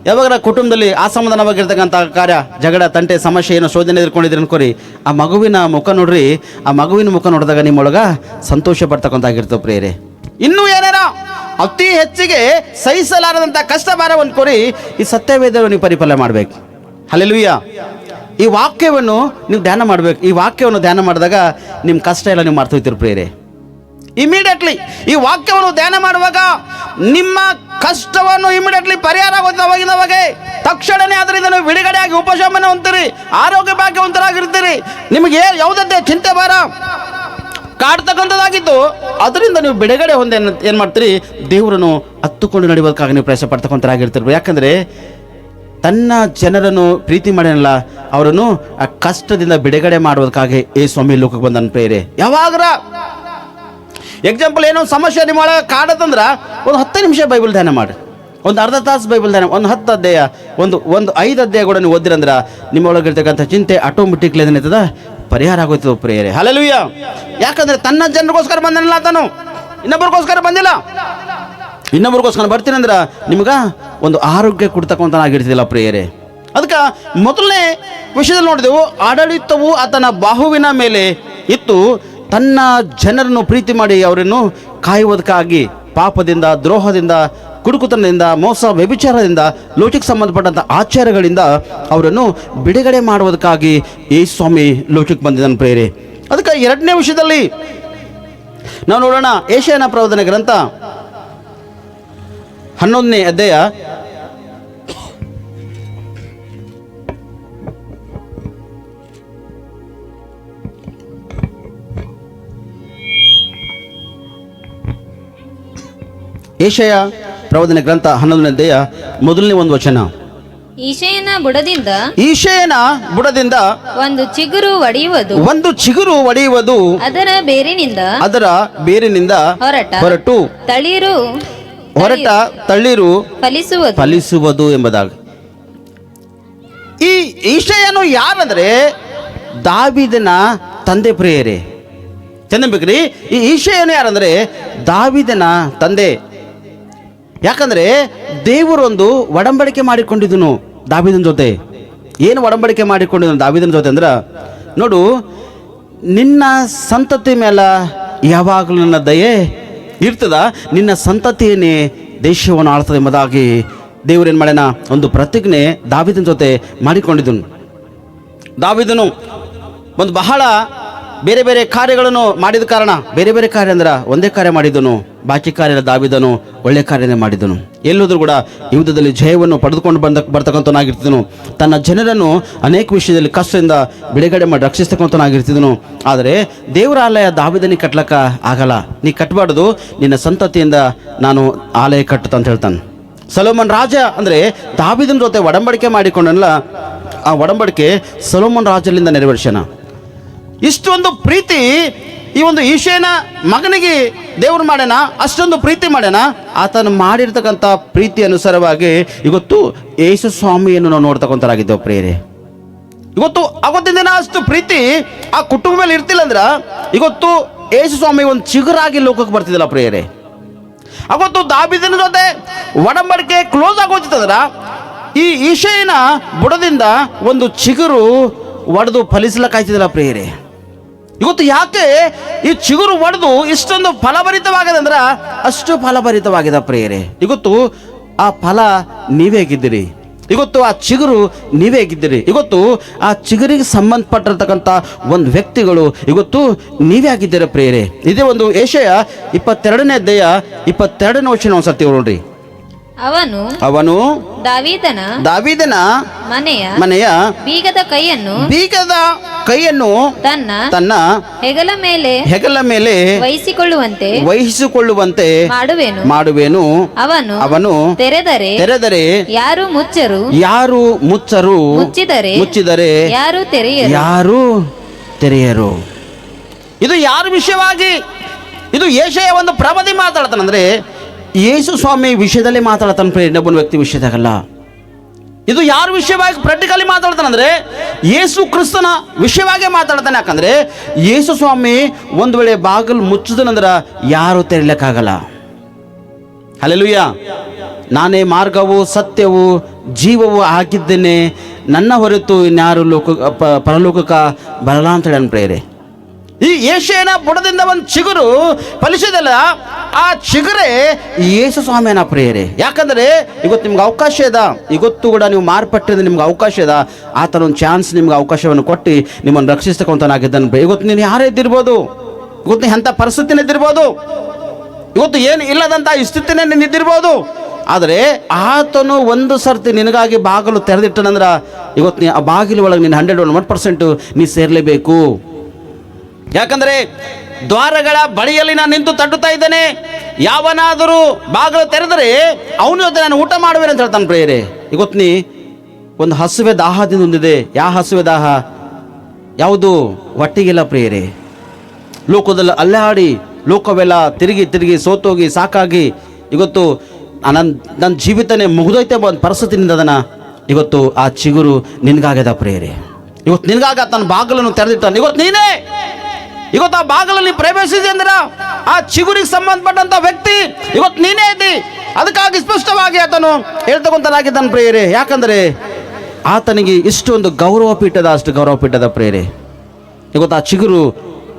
ಯಾವಾಗ ಕುಟುಂಬದಲ್ಲಿ ಅಸಮಾಧಾನವಾಗಿರ್ತಕ್ಕಂಥ ಕಾರ್ಯ, ಜಗಳ, ತಂಟೆ, ಸಮಸ್ಯೆ ಏನೋ ಶೋಧನೆ ಎದುರ್ಕೊಂಡಿದ್ರೆ ಅನ್ಕೋರಿ, ಆ ಮಗುವಿನ ಮುಖ ನೋಡ್ರಿ, ಆ ಮಗುವಿನ ಮುಖ ನೋಡಿದಾಗ ನಿಮ್ಮೊಳಗೆ ಸಂತೋಷ ಪಡ್ತಕ್ಕಂತಾಗಿರ್ತವೆ ಪ್ರೇರೆ. ಇನ್ನೂ ಏನಾರ ಅತಿ ಹೆಚ್ಚಿಗೆ ಸಹಿಸಲಾರದಂಥ ಕಷ್ಟ ಭಾರ ಅಂದ್ಕೋರಿ, ಈ ಸತ್ಯವೇದವನ್ನು ನೀವು ಪರಿಪಾಲನೆ ಮಾಡಬೇಕು. ಹಲ್ಲೆಲೂಯಾ. ಈ ವಾಕ್ಯವನ್ನು ನೀವು ಧ್ಯಾನ ಮಾಡಬೇಕು. ಈ ವಾಕ್ಯವನ್ನು ಧ್ಯಾನ ಮಾಡಿದಾಗ ನಿಮ್ಮ ಕಷ್ಟ ಎಲ್ಲ ನೀವು ಮಾಡ್ತೋಯ್ತೀರಿ ಪ್ರೇರೆ. ಇಮಿಡಿಯೇಟ್ಲಿ ಈ ವಾಕ್ಯವನ್ನು ಧ್ಯಾನ ಮಾಡುವಾಗ ನಿಮ್ಮ ಕಷ್ಟವನ್ನು ಇಮಿಡಿಯೇಟ್ಲಿ ಪರಿಹಾರ ಆಗೋದು. ಅವಾಗಿನವಾಗೆ ತಕ್ಷಣವೇ ಅದರಿಂದ ನೀವು ಬಿಡುಗಡೆಯಾಗಿ ಉಪಶಮನ ಹೊಂದಿರಿ, ಆರೋಗ್ಯ ಭಾಗ್ಯವಂತರಾಗಿರ್ತೀರಿ. ನಿಮಗೆ ಯಾವುದೇ ಚಿಂತೆ ಭಾರ ಕಾಡ್ತಕ್ಕಂಥದ್ದಾಗಿದ್ದು ಅದರಿಂದ ನೀವು ಬಿಡುಗಡೆ ಹೊಂದಿ ಏನು ಮಾಡ್ತೀರಿ, ದೇವರನ್ನು ಹತ್ತುಕೊಂಡು ನಡೆಯೋದಕ್ಕಾಗಿ ನೀವು ಪ್ರಯತ್ನ ಪಡ್ತಕ್ಕಂಥರಾಗಿರ್ತೀರಿ. ಯಾಕಂದರೆ ತನ್ನ ಜನರನ್ನು ಪ್ರೀತಿ ಮಾಡಲ್ಲ, ಅವರನ್ನು ಆ ಕಷ್ಟದಿಂದ ಬಿಡುಗಡೆ ಮಾಡೋದಕ್ಕಾಗಿ ಯೇಸು ಸ್ವಾಮಿ ಲೋಕಕ್ಕೆ ಬಂದನು ಪ್ರೇರೆ. ಯಾವಾಗ್ರ ಎಕ್ಸಾಂಪಲ್ ಏನೋ ಸಮಸ್ಯೆ ನಿಮ್ಮ ಒಳಗೆ ಕಾಡತ್ತಂದ್ರೆ ಒಂದು 10 ನಿಮಿಷ ಬೈಬಲ್ ಧ್ಯಾನ ಮಾಡಿ, ಒಂದು ಅರ್ಧ ತಾಸು ಬೈಬಲ್ ಧ್ಯಾನ, ಒಂದು 10 ಅಧ್ಯಾಯ, ಒಂದು 5 ಅಧ್ಯಾಯ ಕೂಡ ನೀವು ಓದಿರಂದ್ರೆ ನಿಮ್ಮೊಳಗಿರ್ತಕ್ಕಂಥ ಚಿಂತೆ ಆಟೋಮೆಟಿಕ್ಲಿ ಏನಾಯ್ತದ ಪರಿಹಾರ ಆಗೋಯ್ತದ ಪ್ರೇರೆ. ಹಲ್ಲೆಲೂಯಾ. ಯಾಕಂದರೆ ತನ್ನ ಜನರಿಗೋಸ್ಕರ ಬಂದನಲ್ಲ, ತಾನು ಇನ್ನೊಬ್ಬರಿಗೋಸ್ಕರ ಬಂದಿಲ್ಲ. ಇನ್ನೊಬ್ರಿಗೋಸ್ಕರ ಬರ್ತೀನಿ ಅಂದ್ರೆ ನಿಮ್ಗೆ ಒಂದು ಆರೋಗ್ಯ ಕೊಡ್ತಕ್ಕಂಥನಾಗಿರ್ತಿಲ್ಲ ಪ್ರೇಯರೇ. ಅದಕ್ಕೆ ಮೊದಲನೇ ವಿಷಯದಲ್ಲಿ ನೋಡಿದೆವು, ಆಡಳಿತವು ಆತನ ಬಾಹುವಿನ ಮೇಲೆ ಇತ್ತು, ತನ್ನ ಜನರನ್ನು ಪ್ರೀತಿ ಮಾಡಿ ಅವರನ್ನು ಕಾಯುವುದಕ್ಕಾಗಿ ಪಾಪದಿಂದ, ದ್ರೋಹದಿಂದ, ಕುಡುಕುತನದಿಂದ, ಮೋಸ, ವ್ಯಭಿಚಾರದಿಂದ, ಲೋಕಕ್ಕೆ ಸಂಬಂಧಪಟ್ಟಂಥ ಆಚಾರಗಳಿಂದ ಅವರನ್ನು ಬಿಡುಗಡೆ ಮಾಡುವುದಕ್ಕಾಗಿ ಯೇಸು ಸ್ವಾಮಿ ಲೋಕಕ್ಕೆ ಬಂದಿದ್ದಾನೆ ಪ್ರೇರೆ. ಅದಕ್ಕೆ 2ನೇ ವಿಷಯದಲ್ಲಿ ನಾವು ನೋಡೋಣ, ಯೆಶಾಯನ ಪ್ರವಾದನೆ ಗ್ರಂಥ 11ನೇ ಅಧ್ಯಾಯ 11ನೇ ಅಧ್ಯಾಯ 1ನೇ ಒಂದು ವಚನ. ಈಶೆಯನ ಬುಡದಿಂದ ಈಶೆಯನ ಬುಡದಿಂದ ಒಂದು ಚಿಗುರು ಒಡೆಯುವುದು ಅದರ ಬೇರಿನಿಂದ ಹೊರಟು ತಳಿರು ಫಲಿಸುವುದು ಎಂಬುದಾಗಿ. ಈ ಈಶೆಯನು ಯಾರಂದ್ರೆ ದಾವೀದನ ತಂದೆ ಪ್ರಿಯರೇ. ಚೆನ್ನಬೇಕ್ರಿ, ಈ ಈಶೆಯನು ಯಾರಂದ್ರೆ ದಾವೀದನ ತಂದೆ. ಯಾಕಂದ್ರೆ ದೇವರೊಂದು ಒಡಂಬಡಿಕೆ ಮಾಡಿಕೊಂಡಿದ್ದನು ದಾವೀದನ ಜೊತೆ. ಏನು ಒಡಂಬಡಿಕೆ ಮಾಡಿಕೊಂಡಿದ್ದನು ದಾವೀದನ ಜೊತೆ ಅಂದ್ರೆ, ನೋಡು, ನಿನ್ನ ಸಂತತಿ ಮೇಲೆ ಯಾವಾಗಲೂ ನನ್ನ ದಯೆ ಇರ್ತದ, ನಿನ್ನ ಸಂತತಿಯನ್ನೇ ದೇಶವನ್ನು ಆಳ್ತದೆ ಎಂಬುದಾಗಿ ದೇವರೇನು ಮಾಡ್ಯಾನ, ಒಂದು ಪ್ರತಿಜ್ಞೆ ದಾವೀದನ ಜೊತೆ ಮಾಡಿಕೊಂಡಿದ್ದನು. ದಾವೀದನು ಒಂದು ಬಹಳ ಬೇರೆ ಬೇರೆ ಕಾರ್ಯಗಳನ್ನು ಮಾಡಿದ ಕಾರಣ, ಬೇರೆ ಬೇರೆ ಕಾರ್ಯ ಅಂದ್ರೆ ಒಂದೇ ಕಾರ್ಯ ಮಾಡಿದನು, ಬಾಕಿ ಕಾರ್ಯ ದಾವೀದನು ಒಳ್ಳೆ ಕಾರ್ಯನೇ ಮಾಡಿದನು. ಎಲ್ಲೋದ್ರೂ ಕೂಡ ಯುದ್ಧದಲ್ಲಿ ಜಯವನ್ನು ಪಡೆದುಕೊಂಡು ಬರ್ತಕ್ಕಂಥನಾಗಿರ್ತಿದನು. ತನ್ನ ಜನರನ್ನು ಅನೇಕ ವಿಷಯದಲ್ಲಿ ಕಷ್ಟದಿಂದ ಬಿಡುಗಡೆ ಮಾಡಿ ರಕ್ಷಿಸ್ತಕ್ಕಂಥನಾಗಿರ್ತಿದನು. ಆದರೆ ದೇವರ ಆಲಯ ದಾವೀದನಿಗೆ ಕಟ್ಲಕ್ಕ ಆಗಲ್ಲ, ನೀ ಕಟ್ಟಬಾರ್ದು, ನಿನ್ನ ಸಂತತಿಯಿಂದ ನಾನು ಆಲಯ ಕಟ್ಟುತ್ತ ಅಂತ ಹೇಳ್ತಾನೆ. ಸೊಲೊಮನ್ ರಾಜ ಅಂದರೆ ದಾವೀದನ ಜೊತೆ ಒಡಂಬಡಿಕೆ ಮಾಡಿಕೊಂಡನಲ್ಲ, ಆ ಒಡಂಬಡಿಕೆ ಸೊಲೊಮನ್ ರಾಜಲಿಂದ ನೆರವೇರಿಸ್ಯಾನ. ಇಷ್ಟೊಂದು ಪ್ರೀತಿ ಈ ಒಂದು ಈಶೆಯನ ಮಗನಿಗೆ ದೇವರು ಮಾಡ್ಯಾನ, ಅಷ್ಟೊಂದು ಪ್ರೀತಿ ಮಾಡ್ಯಾನ. ಆತನು ಮಾಡಿರ್ತಕ್ಕಂಥ ಪ್ರೀತಿ ಅನುಸಾರವಾಗಿ ಇವತ್ತು ಯೇಸು ಸ್ವಾಮಿಯನ್ನು ನಾವು ನೋಡ್ತಕ್ಕಂಥರಾಗಿದ್ದೇವೆ ಪ್ರಿಯರೇ. ಇವತ್ತು ಅವತ್ತಿನ ದಿನ ಅಷ್ಟು ಪ್ರೀತಿ ಆ ಕುಟುಂಬ ಮೇಲೆ ಇರ್ತಿಲ್ಲ ಅಂದ್ರೆ ಇವತ್ತು ಯೇಸು ಸ್ವಾಮಿ ಒಂದು ಚಿಗುರಾಗಿ ಲೋಕಕ್ಕೆ ಬರ್ತಿದ್ದಿಲ್ಲ ಪ್ರಿಯರೇ. ಅವತ್ತು ದಾವೀದನ ಜೊತೆ ಒಡಂಬಡಿಕೆ ಕ್ಲೋಸ್ ಆಗೋತಿತ್ತಂದ್ರ ಈ ಈಶೆಯನ ಬುಡದಿಂದ ಒಂದು ಚಿಗುರು ಒಡೆದು ಫಲಿಸ್ಲಕ್ಕಾಯ್ತಿದ್ದಿಲ್ಲ ಪ್ರಿಯರೇ. ಇವತ್ತು ಯಾಕೆ ಈ ಚಿಗುರು ಒಡೆದು ಇಷ್ಟೊಂದು ಫಲಭರಿತವಾಗಿದೆ ಅಂದ್ರೆ ಅಷ್ಟು ಫಲಭರಿತವಾಗಿದೆ ಪ್ರಿಯರೇ. ಇವತ್ತು ಆ ಫಲ ನೀವೇ ಆಗಿದ್ದೀರಿ, ಇವತ್ತು ಆ ಚಿಗುರು ನೀವೇ ಆಗಿದ್ದೀರಿ, ಇವತ್ತು ಆ ಚಿಗುರಿಗೆ ಸಂಬಂಧಪಟ್ಟಿರ್ತಕ್ಕಂಥ ಒಂದು ವ್ಯಕ್ತಿಗಳು ಇವತ್ತು ನೀವೇ ಆಗಿದ್ದೀರ ಪ್ರಿಯರೇ. ಇದೇ ಒಂದು ಯೆಶಾಯ 22ನೇ ಅಧ್ಯಾಯ 22ನೇ ವಚನ ಒಂದ್ಸರ್ತಿ ನೋಡ್ರಿ. ಅವನು ದಾವೀದನ ಮನೆಯ ಬೀಗದ ಕೈಯನ್ನು ತನ್ನ ಹೆಗಲ ಮೇಲೆ ವಹಿಸಿಕೊಳ್ಳುವಂತೆ ಮಾಡುವೆನು. ಅವನು ತೆರೆದರೆ ಯಾರು ಮುಚ್ಚರು, ಮುಚ್ಚಿದರೆ ಯಾರು ತೆರೆಯರು. ಇದು ಯಾರ ವಿಷಯವಾಗಿ? ಇದು ಯೆಶಾಯ ಒಂದು ಪ್ರವಾದಿ ಮಾತಾಡ್ತಾನಂದ್ರೆ ಯೇಸು ಸ್ವಾಮಿ ವಿಷಯದಲ್ಲಿ ಮಾತಾಡ್ತಾನೆ, ಇನ್ನೊಬ್ಬನ ವ್ಯಕ್ತಿ ವಿಷಯದಾಗಲ್ಲ. ಇದು ಯಾರ ವಿಷಯವಾಗಿ ಪ್ರಾಕ್ಟಿಕಲಿ ಮಾತಾಡ್ತಾನಂದ್ರೆ ಯೇಸು ಕ್ರಿಸ್ತನ ವಿಷಯವಾಗಿ ಮಾತಾಡ್ತಾನೆ. ಯಾಕಂದ್ರೆ ಯೇಸು ಸ್ವಾಮಿ ಒಂದು ವೇಳೆ ಬಾಗಿಲು ಮುಚ್ಚದನಂದ್ರೆ ಯಾರು ತೆರಲಿಕ್ಕಾಗಲ್ಲ. ಹಲ್ಲೆಲೂಯಾ. ನಾನೇ ಮಾರ್ಗವು ಸತ್ಯವು ಜೀವವು ಆಗಿದ್ದೇನೆ, ನನ್ನ ಹೊರತು ಇನ್ಯಾರು ಪರಲೋಕಕ್ಕೆ ಬರಲ್ಲ ಅಂತ ಹೇಳನ್ ಪ್ರೇರೆ. ಈ ಯೆಶಾಯನ ಬುಡದಿಂದ ಒಂದು ಚಿಗುರು ಫಲಿಸಿದಲ್ಲ, ಆ ಚಿಗುರೇ ಯೇಸು ಸ್ವಾಮಿಯನ ಪ್ರಿಯರೇ. ಯಾಕಂದ್ರೆ ಇವತ್ತು ನಿಮ್ಗೆ ಅವಕಾಶ ಇದೆ, ಇವತ್ತು ಕೂಡ ನೀವು ಮಾರ್ಪಟ್ಟಿದ್ರೆ ನಿಮ್ಗೆ ಅವಕಾಶ ಇದೆ. ಆತನ ಒಂದು ಚಾನ್ಸ್ ನಿಮ್ಗೆ ಅವಕಾಶವನ್ನು ಕೊಟ್ಟು ನಿಮ್ಮನ್ನು ರಕ್ಷಿಸ್ತಕ್ಕಂಥನಾಗಿದ್ದಾನೆ. ಇವತ್ತು ನೀನು ಯಾರೇ ಇದ್ದಿರ್ಬೋದು, ಇವತ್ತು ನೀ ಎಂಥ ಪರಿಸ್ಥಿತಿನೇ ಇದ್ದಿರ್ಬೋದು, ಇವತ್ತು ಏನು ಇಲ್ಲದಂಥ ಸ್ಥಿತಿನೇ ನೀನು ಇದ್ದಿರ್ಬೋದು. ಆದರೆ ಆತನು ಒಂದು ಸರ್ತಿ ನಿನಗಾಗಿ ಬಾಗಿಲು ತೆರೆದಿಟ್ಟನಂದ್ರೆ ಇವತ್ತು ನೀ ಆ ಬಾಗಿಲು ಒಳಗೆ ನೀನು 101% ನೀ ಸೇರಲೇಬೇಕು. ಯಾಕಂದ್ರೆ ದ್ವಾರಗಳ ಬಳಿಯಲ್ಲಿ ನಾನು ನಿಂತು ತಟ್ಟುತ್ತಾ ಇದ್ದೇನೆ, ಯಾವನಾದರೂ ಬಾಗಿಲು ತೆರೆದರೆ ಅವನ ಜೊತೆ ನಾನು ಊಟ ಮಾಡುವೇನೆ ಅಂತ ಹೇಳ್ತಾನೆ ಪ್ರಿಯರೇ. ಇವತ್ತು ನೀ ಒಂದು ಹಸುವೆ ದಾಹದಿಂದ ಹೊಂದಿದೆ. ಯಾವ ಹಸುವೆ ದಾಹ? ಯಾವುದು? ಹೊಟ್ಟೆಗಿಲ್ಲ ಪ್ರಿಯರೇ. ಲೋಕದಲ್ಲಿ ಅಲ್ಲಾಡಿ ಲೋಕವೆಲ್ಲ ತಿರುಗಿ ಸೋತೋಗಿ ಸಾಕಾಗಿ ಇವತ್ತು ನನ್ನ ಜೀವಿತನೇ ಮುಗಿದೈತೆ ಒಂದು ಪರಿಸ್ಥಿತಿನಿಂದ ಅದನ್ನ ಇವತ್ತು ಆ ಚಿಗುರು ನಿನ್ಗಾಗ್ಯದ ಪ್ರಿಯರೇ. ಇವತ್ತು ನಿನ್ಗಾಗ ತನ್ನ ಬಾಗಿಲನ್ನು ತೆರೆದಿಟ್ಟಾನೆ. ಇವತ್ತು ಆ ಬಾಗಿಲಲ್ಲಿ ಪ್ರವೇಶಿಸಿದೆ ಅಂದ್ರೆ ಆ ಚಿಗುರಿಗೆ ಸಂಬಂಧಪಟ್ಟಂತ ವ್ಯಕ್ತಿ ಇವತ್ತು ನೀನೇ ಇದ್ದಿ. ಅದಕ್ಕಾಗಿ ಸ್ಪಷ್ಟವಾಗಿ ಆತನು ಹೇಳ್ತಕ್ಕಂಥನಾಗಿದ್ದಾನೆ ಪ್ರಿಯರೇ. ಯಾಕಂದ್ರೆ ಆತನಿಗೆ ಇಷ್ಟೊಂದು ಗೌರವ ಪೀಠದ, ಅಷ್ಟು ಗೌರವ ಪೀಠದ ಪ್ರಿಯರೇ. ಇವತ್ತು ಆ ಚಿಗುರು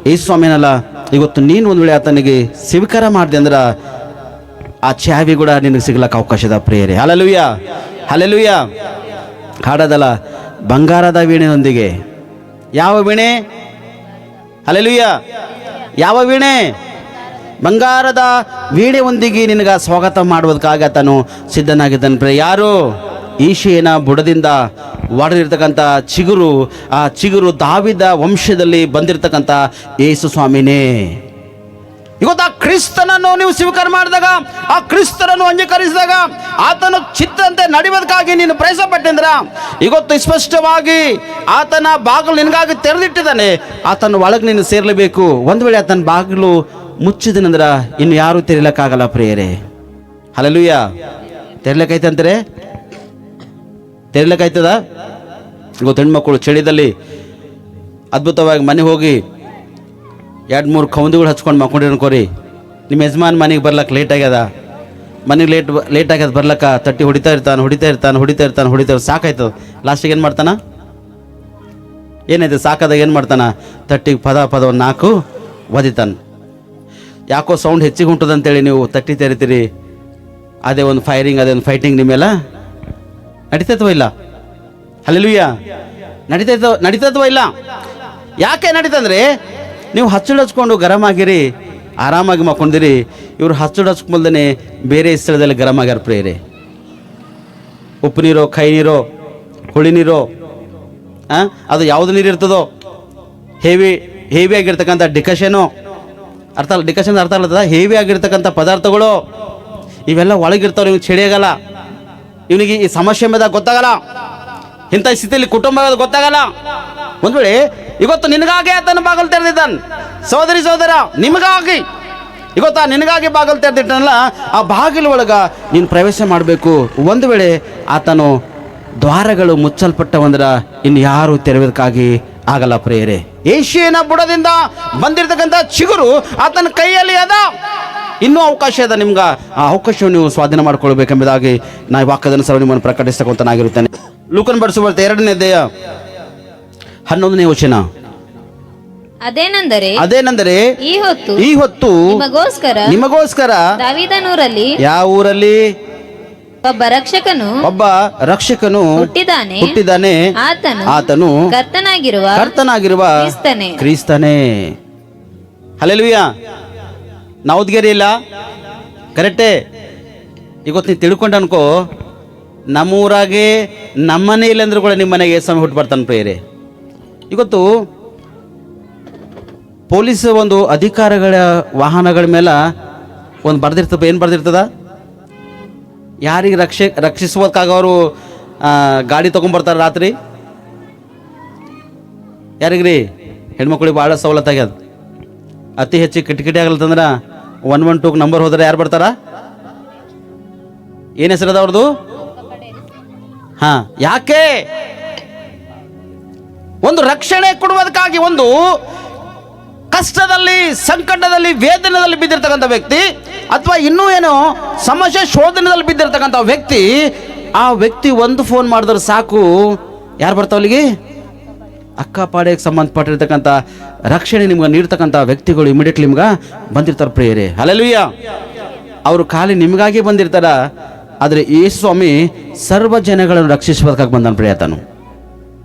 ಯೇಸು ಸ್ವಾಮಿನಲ್ಲ. ಇವತ್ತು ನೀನು ಒಂದು ವೇಳೆ ಆತನಿಗೆ ಸ್ವೀಕಾರ ಮಾಡಿದೆ ಅಂದ್ರೆ ಆ ಚಾವಿ ಕೂಡ ನಿನಗೆ ಸಿಗ್ಲಕ್ಕೆ ಅವಕಾಶದ ಪ್ರಿಯರೇ. Hallelujah, hallelujah. ಹಾಡೋದಲ್ಲ, ಬಂಗಾರದ ವೀಣೆಯೊಂದಿಗೆ. ಯಾವ ವೀಣೆ? ಹಲ್ಲೆಲೂಯಾ. ಯಾವ ವೀಣೆ? ಬಂಗಾರದ ವೀಣೆಯೊಂದಿಗೆ ನಿನಗೆ ಸ್ವಾಗತ ಮಾಡುವುದಕ್ಕಾಗಿ ಆತನು ಸಿದ್ಧನಾಗಿದ್ದಾನೆ ಪ್ರಿಯ. ಯಾರು? ಯೆಶಾಯನ ಬುಡದಿಂದ ಒಡೆದಿರ್ತಕ್ಕಂಥ ಚಿಗುರು. ಆ ಚಿಗುರು ದಾವೀದ ವಂಶದಲ್ಲಿ ಬಂದಿರತಕ್ಕಂಥ ಯೇಸು ಸ್ವಾಮಿನೇ. ಇವತ್ತು ಆ ಕ್ರಿಸ್ತನನ್ನು ನೀವು ಸ್ವೀಕಾರ ಮಾಡಿದಾಗ, ಆ ಕ್ರಿಸ್ತನನ್ನು ಅಂಗೀಕರಿಸಿದಾಗ, ಆತನು ಚಿತ್ತಂತೆ ನಡೆಯೋದಕ್ಕಾಗಿ ನೀನು ಪ್ರಯತ್ನ ಪಟ್ಟಿಂದ್ರ ಇವತ್ತು ಸ್ಪಷ್ಟವಾಗಿ ಆತನ ಬಾಗಿಲು ನಿನಗಾಗಿ ತೆರೆದಿಟ್ಟಿದ್ದಾನೆ. ಆತನ ಒಳಗೆ ನೀನು ಸೇರಲೇಬೇಕು. ಒಂದು ವೇಳೆ ಆತನ ಬಾಗಿಲು ಮುಚ್ಚಿದನಂದ್ರೆ ಇನ್ನು ಯಾರೂ ತೆರೀಲಕ್ಕಾಗಲ್ಲ ಪ್ರಿಯರೇ. ಹಲ್ಲೆಲೂಯ. ತೆರಲಿಕ್ಕೈತಂತಾರೆ, ತೆರಲಿಕ್ಕಾಯ್ತದ? ಇವತ್ತು ಹೆಣ್ಮಕ್ಳು ಚಳಿದಲ್ಲಿ ಅದ್ಭುತವಾಗಿ ಮನೆಗೆ ಹೋಗಿ 2-3 ಕೌಂದಿಗಳು ಹಚ್ಕೊಂಡು ಮಕ್ಕೊಂಡಿರ್ಕೋರಿ. ನಿಮ್ಮ ಯಜಮಾನ್ ಮನೆಗೆ ಬರ್ಲಕ್ಕೆ ಲೇಟ್ ಆಗ್ಯದ, ಮನೆಗೆ ಲೇಟ್ ಆಗ್ಯದ ಬರ್ಲಕ್ಕ, ತಟ್ಟಿ ಹೊಡಿತಾ ಇರ್ತಾನೆ. ಸಾಕಾಯ್ತು. ಲಾಸ್ಟಿಗೆ ಏನು ಮಾಡ್ತಾನ? ಏನೈತೆ ಸಾಕಾದಾಗ ಏನು ಮಾಡ್ತಾನ? ತಟ್ಟಿಗೆ ಪದವನ್ನು 4 ಒದಿತಾನೆ. ಯಾಕೋ ಸೌಂಡ್ ಹೆಚ್ಚಿಗೆ ಉಂಟದಂತೇಳಿ ನೀವು ತಟ್ಟಿ ತೆರಿತೀರಿ. ಅದೇ ಒಂದು ಫೈರಿಂಗ್, ಅದೇ ಒಂದು ಫೈಟಿಂಗ್ ನಿಮ್ಮೆಲ್ಲ ನಡೀತೈತವ ಇಲ್ಲ? ಹಲ್ಲೆಲೂಯ. ನಡೀತೈತವ ಇಲ್ಲ? ಯಾಕೆ ನಡೀತಂದ್ರೆ ನೀವು ಹಚ್ಚಳು ಹಚ್ಕೊಂಡು ಗರಂ ಆಗಿರಿ, ಆರಾಮಾಗಿ ಮಕ್ಕೊಂಡಿರಿ. ಇವರು ಹಚ್ಚಳು ಹಚ್ಕೊಂಬಲ್ದೇ ಬೇರೆ ಸ್ಥಳದಲ್ಲಿ ಗರಂ ಆಗ್ಯಾರ ಪ್ರಿಯರೇ. ಉಪ್ಪು ನೀರೋ, ಕೈ ನೀರೋ, ಹುಳಿ ನೀರೋ, ಅದು ಯಾವುದು ನೀರು ಇರ್ತದೋ, ಹೇವಿ ಆಗಿರ್ತಕ್ಕಂಥ ಡಿಕಷನು, ಡಿಕಷನ್ ಅರ್ಥ ಆಗ್ತದ? ಹೇವಿ ಆಗಿರ್ತಕ್ಕಂಥ ಪದಾರ್ಥಗಳು ಇವೆಲ್ಲ ಒಳಗಿರ್ತಾವೆ. ನಿಮ್ಗೆ ಚಳಿ ಆಗಲ್ಲ, ಇವನಿಗೆ ಈ ಸಮಸ್ಯೆ ಮೇಲೆ ಗೊತ್ತಾಗಲ್ಲ, ಇಂಥ ಸ್ಥಿತಿಯಲ್ಲಿ ಕುಟುಂಬ ಗೊತ್ತಾಗಲ್ಲ. ಒಂದು ವೇಳೆ ಇವತ್ತು ನಿನಗಾಗಿ ಆತನ ಬಾಗಿಲು ತೆರೆದಿದ್ದಾನೆ. ಸೋದರ ನಿಮಗಾಗಿ ಇವತ್ತು ನಿನಗಾಗಿ ಬಾಗಿಲು ತೆರೆದಿಟ್ಟನಲ್ಲ, ಆ ಬಾಗಿಲು ಒಳಗ ನೀನು ಪ್ರವೇಶ ಮಾಡಬೇಕು. ಒಂದು ವೇಳೆ ಆತನು ದ್ವಾರಗಳು ಮುಚ್ಚಲ್ಪಟ್ಟವಂದ್ರ ಇನ್ನು ಯಾರು ತೆರೆಯೋದಕ್ಕಾಗಿ ಆಗಲ್ಲ ಪ್ರಿಯರೇ. ಏಷ್ಯನ ಬುಡದಿಂದ ಬಂದಿರತಕ್ಕಂಥ ಚಿಗುರು ಆತನ ಕೈಯಲ್ಲಿ ಅದ. ಇನ್ನೂ ಅವಕಾಶ ಅದ ನಿಮ್ಗೆ. ಆ ಅವಕಾಶವನ್ನು ನೀವು ಸ್ವಾಧೀನ ಮಾಡ್ಕೊಳ್ಬೇಕೆಂಬುದಾಗಿ ನಾ ವಾಕ್ಯದ ನಿಮ್ಮನ್ನು ಪ್ರಕಟಿಸ್ತಕ್ಕಂತನಾಗಿರುತ್ತೇನೆ. ಲೂಕನ ಬರೆಸುವಂತೆ 2ನೇ ಅಧ್ಯಾಯ 11ನೇ ವಚನ. ಅದೇನೆಂದರೆ ಈ ಹೊತ್ತು ನಿಮಗೋಸ್ಕರ ದಾವೀದನೂರಲ್ಲಿ ಯಾವ ಊರಲ್ಲಿ ಒಬ್ಬ ರಕ್ಷಕನು ಹುಟ್ಟಿದ್ದಾನೆ. ಆತನು ಕರ್ತನಾಗಿರುವ ಕ್ರಿಸ್ತನೇ. ಹಲ್ಲೆಲೂಯಾ. ನಾವುದ್ಗೇರಿ ಇಲ್ಲ, ಕರೆಕ್ಟೇ. ಇವತ್ತು ನೀನು ತಿಳ್ಕೊಂಡು ಅನ್ಕೋ, ನಮ್ಮೂರಾಗೆ ನಮ್ಮನೆ ಇಲ್ಲ ಅಂದ್ರೂ ಕೂಡ ನಿಮ್ಮ ಮನೆಗೆ ಯೇಸು ಹುಟ್ಟು ಬರ್ತಾನೆ ಪ್ರಿಯರೇ. ಇವತ್ತು ಪೊಲೀಸ್ ಒಂದು ಅಧಿಕಾರಿಗಳ ವಾಹನಗಳ ಮೇಲೆ ಒಂದು ಬರ್ದಿರ್ತದ. ಏನು ಬರ್ದಿರ್ತದ? ಯಾರಿಗೆ ರಕ್ಷಿಸುವುದಕ್ಕಾಗ ಅವರು ಗಾಡಿ ತೊಗೊಂಬರ್ತಾರೆ ರಾತ್ರಿ. ಯಾರಿಗ್ರಿ? ಹೆಣ್ಮಕ್ಳಿಗೆ ಭಾಳ ಸವಲತ್ತಾಗ್ಯದ. ಅತಿ ಹೆಚ್ಚು ಕಿಟಕಿಟಿ ಆಗಲತ್ತಂದ್ರೆ 112 ನಂಬರ್ ಹೋದ್ರೆ ಯಾರು ಬರ್ತಾರ? ಏನು ಹೆಸರದ ಅವ್ರದ್ದು? ಯಾಕೆ? ಒಂದು ರಕ್ಷಣೆ ಕೊಡುವುದಕ್ಕಾಗಿ, ಒಂದು ಕಷ್ಟದಲ್ಲಿ, ಸಂಕಟದಲ್ಲಿ, ವೇದನೆಯಲ್ಲಿ ಬಿದ್ದಿರ್ತಕ್ಕಂಥ ವ್ಯಕ್ತಿ, ಅಥವಾ ಇನ್ನೂ ಏನೋ ಸಮಸ್ಯೆ ಶೋಧನೆಯಲ್ಲಿ ಬಿದ್ದಿರ್ತಕ್ಕಂಥ ವ್ಯಕ್ತಿ, ಆ ವ್ಯಕ್ತಿ ಒಂದು ಫೋನ್ ಮಾಡಿದ್ರೆ ಸಾಕು, ಯಾರು ಬರ್ತಾವಲ್ಲಿಗೆ? ಅಕ್ಕಪಾಡೆಗೆ ಸಂಬಂಧಪಟ್ಟಿರ್ತಕ್ಕಂಥ ರಕ್ಷಣೆ ನಿಮ್ಗೆ ನೀಡ್ತಕ್ಕಂಥ ವ್ಯಕ್ತಿಗಳು ಇಮಿಡಿಯೇಟ್ಲಿ ನಿಮ್ಗೆ ಬಂದಿರ್ತಾರೆ ಪ್ರಿಯರೇ. ಹಲ್ಲೆಲೂಯಾ. ಅವರು ಖಾಲಿ ನಿಮಗಾಗಿ ಬಂದಿರ್ತಾರ, ಆದರೆ ಯೇಸು ಸ್ವಾಮಿ ಸರ್ವ ಜನಗಳನ್ನು ರಕ್ಷಿಸುವುದಕ್ಕಾಗಿ ಬಂದನು ಪ್ರಿಯತನು.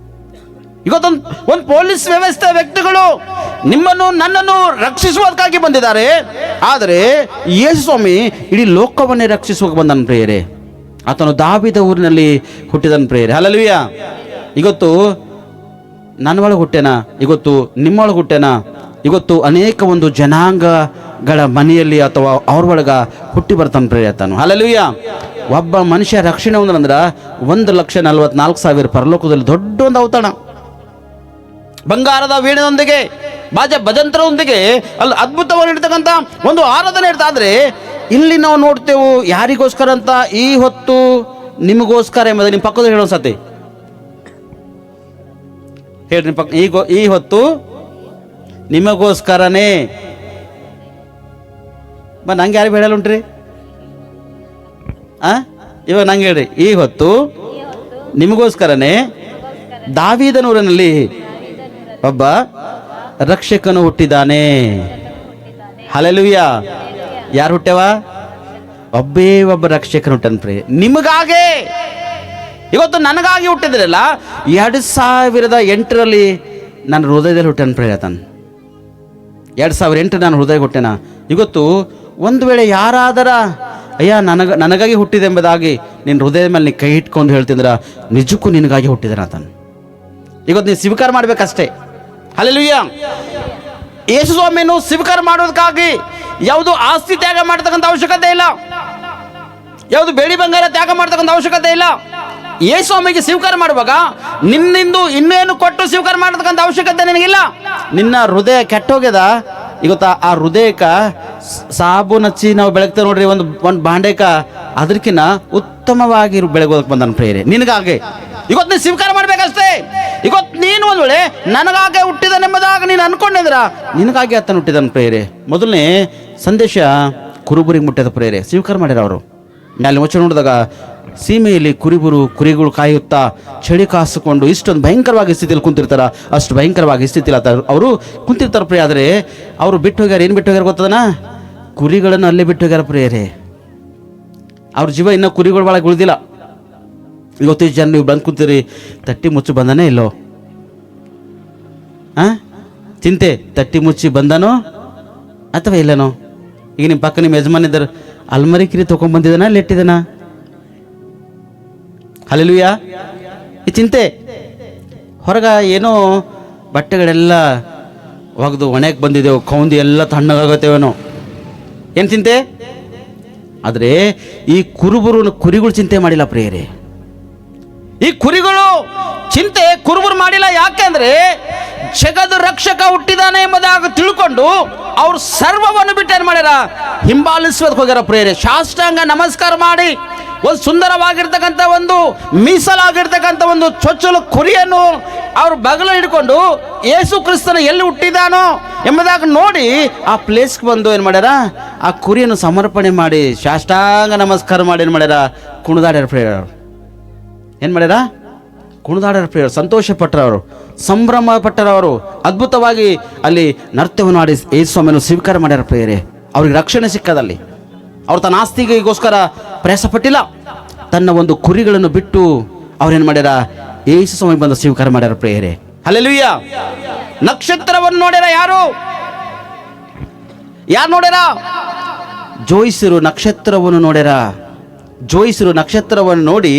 ಇವತ್ತೊಂದು ಪೊಲೀಸ್ ವ್ಯವಸ್ಥೆ ವ್ಯಕ್ತಿಗಳು ನಿಮ್ಮನ್ನು ನನ್ನನ್ನು ರಕ್ಷಿಸುವುದಕ್ಕಾಗಿ ಬಂದಿದ್ದಾರೆ, ಆದರೆ ಯೇಸು ಸ್ವಾಮಿ ಇಡೀ ಲೋಕವನ್ನೇ ರಕ್ಷಿಸುವಾಗ ಬಂದನು ಪ್ರಿಯರೇ. ಆತನು ದಾವೀದ ಊರಿನಲ್ಲಿ ಹುಟ್ಟಿದನು ಪ್ರಿಯರೇ. ಹಲ್ಲೆಲೂಯಾ. ಇವತ್ತು ನನ್ನೊಳಗೆ ಹುಟ್ಟೆನಾ, ಇವತ್ತು ನಿಮ್ಮೊಳಗೆ ಹುಟ್ಟೆನಾ, ಇವತ್ತು ಅನೇಕ ಒಂದು ಜನಾಂಗಗಳ ಮನೆಯಲ್ಲಿ ಅಥವಾ ಅವ್ರ ಒಳಗ ಹುಟ್ಟಿ ಬರ್ತಾನೆ ಪ್ರಿಯತನು. ಹಲ್ಲೆಲೂಯಾ. ಒಬ್ಬ ಮನುಷ್ಯ ರಕ್ಷಣೆ ಅಂದ್ರೆ 1,44,000 ಪರಲೋಕದಲ್ಲಿ ದೊಡ್ಡ ಒಂದು ಔತಣ. ಬಂಗಾರದ ವೀಣೆಯೊಂದಿಗೆ, ಭಜಂತ್ರದೊಂದಿಗೆ ಅಲ್ಲಿ ಅದ್ಭುತವಾಗಿ ಇರ್ತಕ್ಕಂಥ ಒಂದು ಆರಾಧನೆ ಇರ್ತಾ. ಆದರೆ ಇಲ್ಲಿ ನಾವು ನೋಡ್ತೇವೆ ಯಾರಿಗೋಸ್ಕರ ಅಂತ? ಈ ಹೊತ್ತು ನಿಮಗೋಸ್ಕರ ಎಂಬುದು. ನಿಮ್ಮ ಪಕ್ಕದ ಹೇಳೋ ಸತಿ ಹೇಳ್ರಿ, ನಿಮ್ಮ ಪಕ್ಕ. ಈ ಹೊತ್ತು ನಿಮಗೋಸ್ಕರನೇ. ನಂಗೆ ಯಾರು ಹೇಳಲ್ಲ ಉಂಟ್ರಿ? ಇವಾಗ ನಂಗೆ ಹೇಳ್ರಿ, ಈ ಹೊತ್ತು ನಿಮಗೋಸ್ಕರನೇ ದಾವೀದನೂರಿನಲ್ಲಿ ಒಬ್ಬ ರಕ್ಷಕನು ಹುಟ್ಟಿದ್ದಾನೆ. ಹಲ್ಲೆಲೂಯಾ. ಯಾರು ಹುಟ್ಟ್ಯವ? ಒಬ್ಬ ರಕ್ಷಕನು ಹುಟ್ಟನ್ ಪ್ರಿಯ. ನಿಮಗಾಗೆ, ಇವತ್ತು ನನಗಾಗಿ ಹುಟ್ಟಿದ್ರಲ್ಲ. 2008ರಲ್ಲಿ ನನ್ನ ಹೃದಯದಲ್ಲಿ ಹುಟ್ಟನ್ ಪ್ರಿಯ. ತಾನು 2008 ನಾನು ಹೃದಯ ಹುಟ್ಟೆನ. ಇವತ್ತು ಒಂದು ವೇಳೆ ಯಾರಾದರ ಅಯ್ಯ ನನಗಾಗಿ ಹುಟ್ಟಿದೆ ಎಂಬುದಾಗಿ ನಿನ್ನ ಹೃದಯದ ಮೇಲೆ ನೀ ಕೈ ಇಟ್ಕೊಂಡು ಹೇಳ್ತಿದ್ರ, ನಿಜಕ್ಕೂ ನಿನಗಾಗಿ ಹುಟ್ಟಿದ್ರ ಆತನು. ಇವತ್ತು ನೀನು ಸ್ವೀಕಾರ ಮಾಡ್ಬೇಕಷ್ಟೇ. ಹಲ್ಲೆಲೂಯಾ. ಯೇಸು ಸ್ವಾಮಿಯನ್ನು ಸ್ವೀಕಾರ ಮಾಡೋದಕ್ಕಾಗಿ ಯಾವುದು ಆಸ್ತಿ ತ್ಯಾಗ ಮಾಡ್ತಕ್ಕಂಥ ಅವಶ್ಯಕತೆ ಇಲ್ಲ, ಯಾವುದು ಬೆಳ್ಳಿ ಬಂಗಾರ ತ್ಯಾಗ ಮಾಡ್ತಕ್ಕಂಥ ಅವಶ್ಯಕತೆ ಇಲ್ಲ. ಯೇಸು ಸ್ವಾಮಿಗೆ ಸ್ವೀಕಾರ ಮಾಡುವಾಗ ನಿನ್ನಿಂದು ಇನ್ನೇನು ಕೊಟ್ಟು ಸ್ವೀಕಾರ ಮಾಡತಕ್ಕಂಥ ಅವಶ್ಯಕತೆ ನಿನಗಿಲ್ಲ. ನಿನ್ನ ಹೃದಯ ಕೆಟ್ಟೋಗ್ಯದ, ಇವತ್ತು ಆ ಹೃದಯಕ್ಕೆ ಸಾಬೂನು ಹಚ್ಚಿ ನಾವು ಬೆಳಗ್ತೇವೆ ನೋಡ್ರಿ, ಒಂದು ಬಾಂಡೆಕ ಅದಕ್ಕಿಂತ ಉತ್ತಮವಾಗಿ ಬೆಳಗೋದಕ್ಕೆ ಬಂದನು ಪ್ರೇರೆ ನಿನಗಾಗಿ. ಇವತ್ತು ನೀನು ಸ್ವೀಕಾರ ಮಾಡ್ಬೇಕಷ್ಟೇ. ಇವತ್ತು ನೀನು ಒಂದು ವೇಳೆ ನನಗಾಗೆ ಹುಟ್ಟಿದನೆಂಬುದಾಗ ನೀನು ಅನ್ಕೊಂಡಿದ್ರ ನಿನಗಾಗಿ ಆತನ ಹುಟ್ಟಿದನು ಪ್ರೇರೆ. ಮೊದಲನೇ ಸಂದೇಶ ಕುರುಬರಿಗೆ ಮುಟ್ಟಿದ ಪ್ರೇರೆ ಸ್ವೀಕಾರ ಮಾಡ್ಯಾರ ಅವರು. ಮ್ಯಾಲೆ ವಚನ ನೋಡಿದಾಗ ಸೀಮೆಯಲ್ಲಿ ಕುರಿಗಳು ಕಾಯುತ್ತಾ ಚಳಿ ಕಾಸಿಕೊಂಡು ಇಷ್ಟೊಂದು ಭಯಂಕರವಾಗಿ ಸ್ಥಿತಿಯಲ್ಲಿ ಕುಂತಿರ್ತಾರ, ಅಷ್ಟು ಭಯಂಕರವಾಗಿ ಸ್ಥಿತಿಲ್ಲ ಅವರು ಕುಂತಿರ್ತಾರೆ ಪ್ರಿಯ. ಆದರೆ ಅವರು ಬಿಟ್ಟು ಹೋಗ್ಯಾರ, ಏನು ಬಿಟ್ಟು ಹೋಗ್ಯಾರ ಗೊತ್ತದನ? ಕುರಿಗಳನ್ನು ಅಲ್ಲೇ ಬಿಟ್ಟು ಹೋಗ್ಯಾರ ಪ್ರಿಯರೇ. ಅವ್ರ ಜೀವ ಇನ್ನೂ ಕುರಿಗಳ ಒಳಗೆ ಉಳಿದಿಲ್ಲ. ಇವತ್ತು ಜನ ನೀವು ಬಂದು ಕುಂತೀರಿ, ತಟ್ಟಿ ಮುಚ್ಚಿ ಬಂದನೇ ಇಲ್ಲೋ? ಚಿಂತೆ ತಟ್ಟಿ ಮುಚ್ಚಿ ಬಂದನೋ ಅಥವಾ ಇಲ್ಲನೋ? ಈಗ ನಿಮ್ಮ ಪಕ್ಕ ನಿಮ್ಮ ಯಜಮಾನ್ ಇದ್ದಾರೆ, ಅಲ್ಮರಿ ಕಿರಿ ತೊಗೊಂಡ್ಬಂದಿದ್ದಾನ ಲೆಟ್ಟಿದ್ದಾನ? ಹಲ್ಲೆಲೂಯಾ. ಈ ಚಿಂತೆ ಹೊರಗ ಏನೋ ಬಟ್ಟೆಗಳೆಲ್ಲ ಒಗೆದು ಒಣಕ್ಕೆ ಬಂದಿದ್ದೇವೆ, ಕೌಂದಿ ಎಲ್ಲ ತಣ್ಣಗಾಗತ್ತೇವೇನೋ, ಏನು ಚಿಂತೆ? ಆದರೆ ಈ ಕುರಿಗಳು ಚಿಂತೆ ಮಾಡಿಲ್ಲ ಪ್ರಿಯರೇ. ಈ ಕುರಿಗಳು ಚಿಂತೆ ಕುರುಬರು ಮಾಡಿಲ್ಲ. ಯಾಕೆಂದ್ರೆ ಜಗದ ರಕ್ಷಕ ಹುಟ್ಟಿದಾನೆ ಎಂಬುದಾಗಿ ತಿಳ್ಕೊಂಡು ಅವ್ರು ಸರ್ವವನ್ನು ಬಿಟ್ಟು ಏನು ಮಾಡ್ಯಾರ? ಹಿಂಬಾಲಿಸೋದಕ್ಕೆ ಹೋಗ್ಯಾರ ಪ್ರಿಯರೇ. ಸಾಷ್ಟಾಂಗ ನಮಸ್ಕಾರ ಮಾಡಿ ಒಂದು ಸುಂದರವಾಗಿರ್ತಕ್ಕಂಥ ಒಂದು ಮೀಸಲಾಗಿರ್ತಕ್ಕಂಥ ಒಂದು ಚೊಚ್ಚಲು ಕುರಿಯನ್ನು ಅವ್ರ ಬಗಲ ಹಿಡ್ಕೊಂಡು ಯೇಸು ಕ್ರಿಸ್ತನ ಎಲ್ಲಿ ಹುಟ್ಟಿದಾನೋ ಎಂಬುದಾಗಿ ನೋಡಿ ಆ ಪ್ಲೇಸ್ಗೆ ಬಂದು ಏನು ಮಾಡ್ಯಾರ? ಆ ಕುರಿಯನ್ನು ಸಮರ್ಪಣೆ ಮಾಡಿ ಸಾಷ್ಟಾಂಗ ನಮಸ್ಕಾರ ಮಾಡಿ ಏನು ಮಾಡ್ಯಾರ? ಕುಣಿದಾಡ್ಯಾರ ಪ್ರಿಯರು. ಏನು ಮಾಡ್ಯಾರ? ಕುಣಿದಾಡ್ಯಾರ ಪ್ರಿಯರು. ಸಂತೋಷ ಪಟ್ಟರವರು, ಸಂಭ್ರಮ ಪಟ್ಟರವರು. ಅದ್ಭುತವಾಗಿ ಅಲ್ಲಿ ನೃತ್ಯವನ್ನು ಮಾಡಿ ಯೇಸು ಸ್ವಾಮಿಯನ್ನು ಸ್ವೀಕಾರ ಮಾಡ್ಯಾರ ಪ್ರಿಯರೇ. ಅವ್ರಿಗೆ ರಕ್ಷಣೆ ಸಿಕ್ಕದಲ್ಲಿ ಅವ್ರು ತನ್ನ ಆಸ್ತಿಗೋಸ್ಕರ ಪ್ರಯಾಸ ಪಟ್ಟಿಲ್ಲ. ತನ್ನ ಒಂದು ಕುರಿಗಳನ್ನು ಬಿಟ್ಟು ಅವ್ರೇನು ಮಾಡ್ಯಾರ? ಯೇಸು ಸ್ವಾಮಿ ಬಂದು ಸ್ವೀಕಾರ ಮಾಡ್ಯಾರ ಪ್ರಿಯರೇ. ಹಲ್ಲೆಲೂಯಾ. ನಕ್ಷತ್ರವನ್ನು ನೋಡ್ಯಾರ ಯಾರು ನೋಡ್ಯಾರ? ಜೋಯಿಸರು ನಕ್ಷತ್ರವನ್ನು ನೋಡ್ಯಾರ. ಜೋಯಿಸರು ನಕ್ಷತ್ರವನ್ನು ನೋಡಿ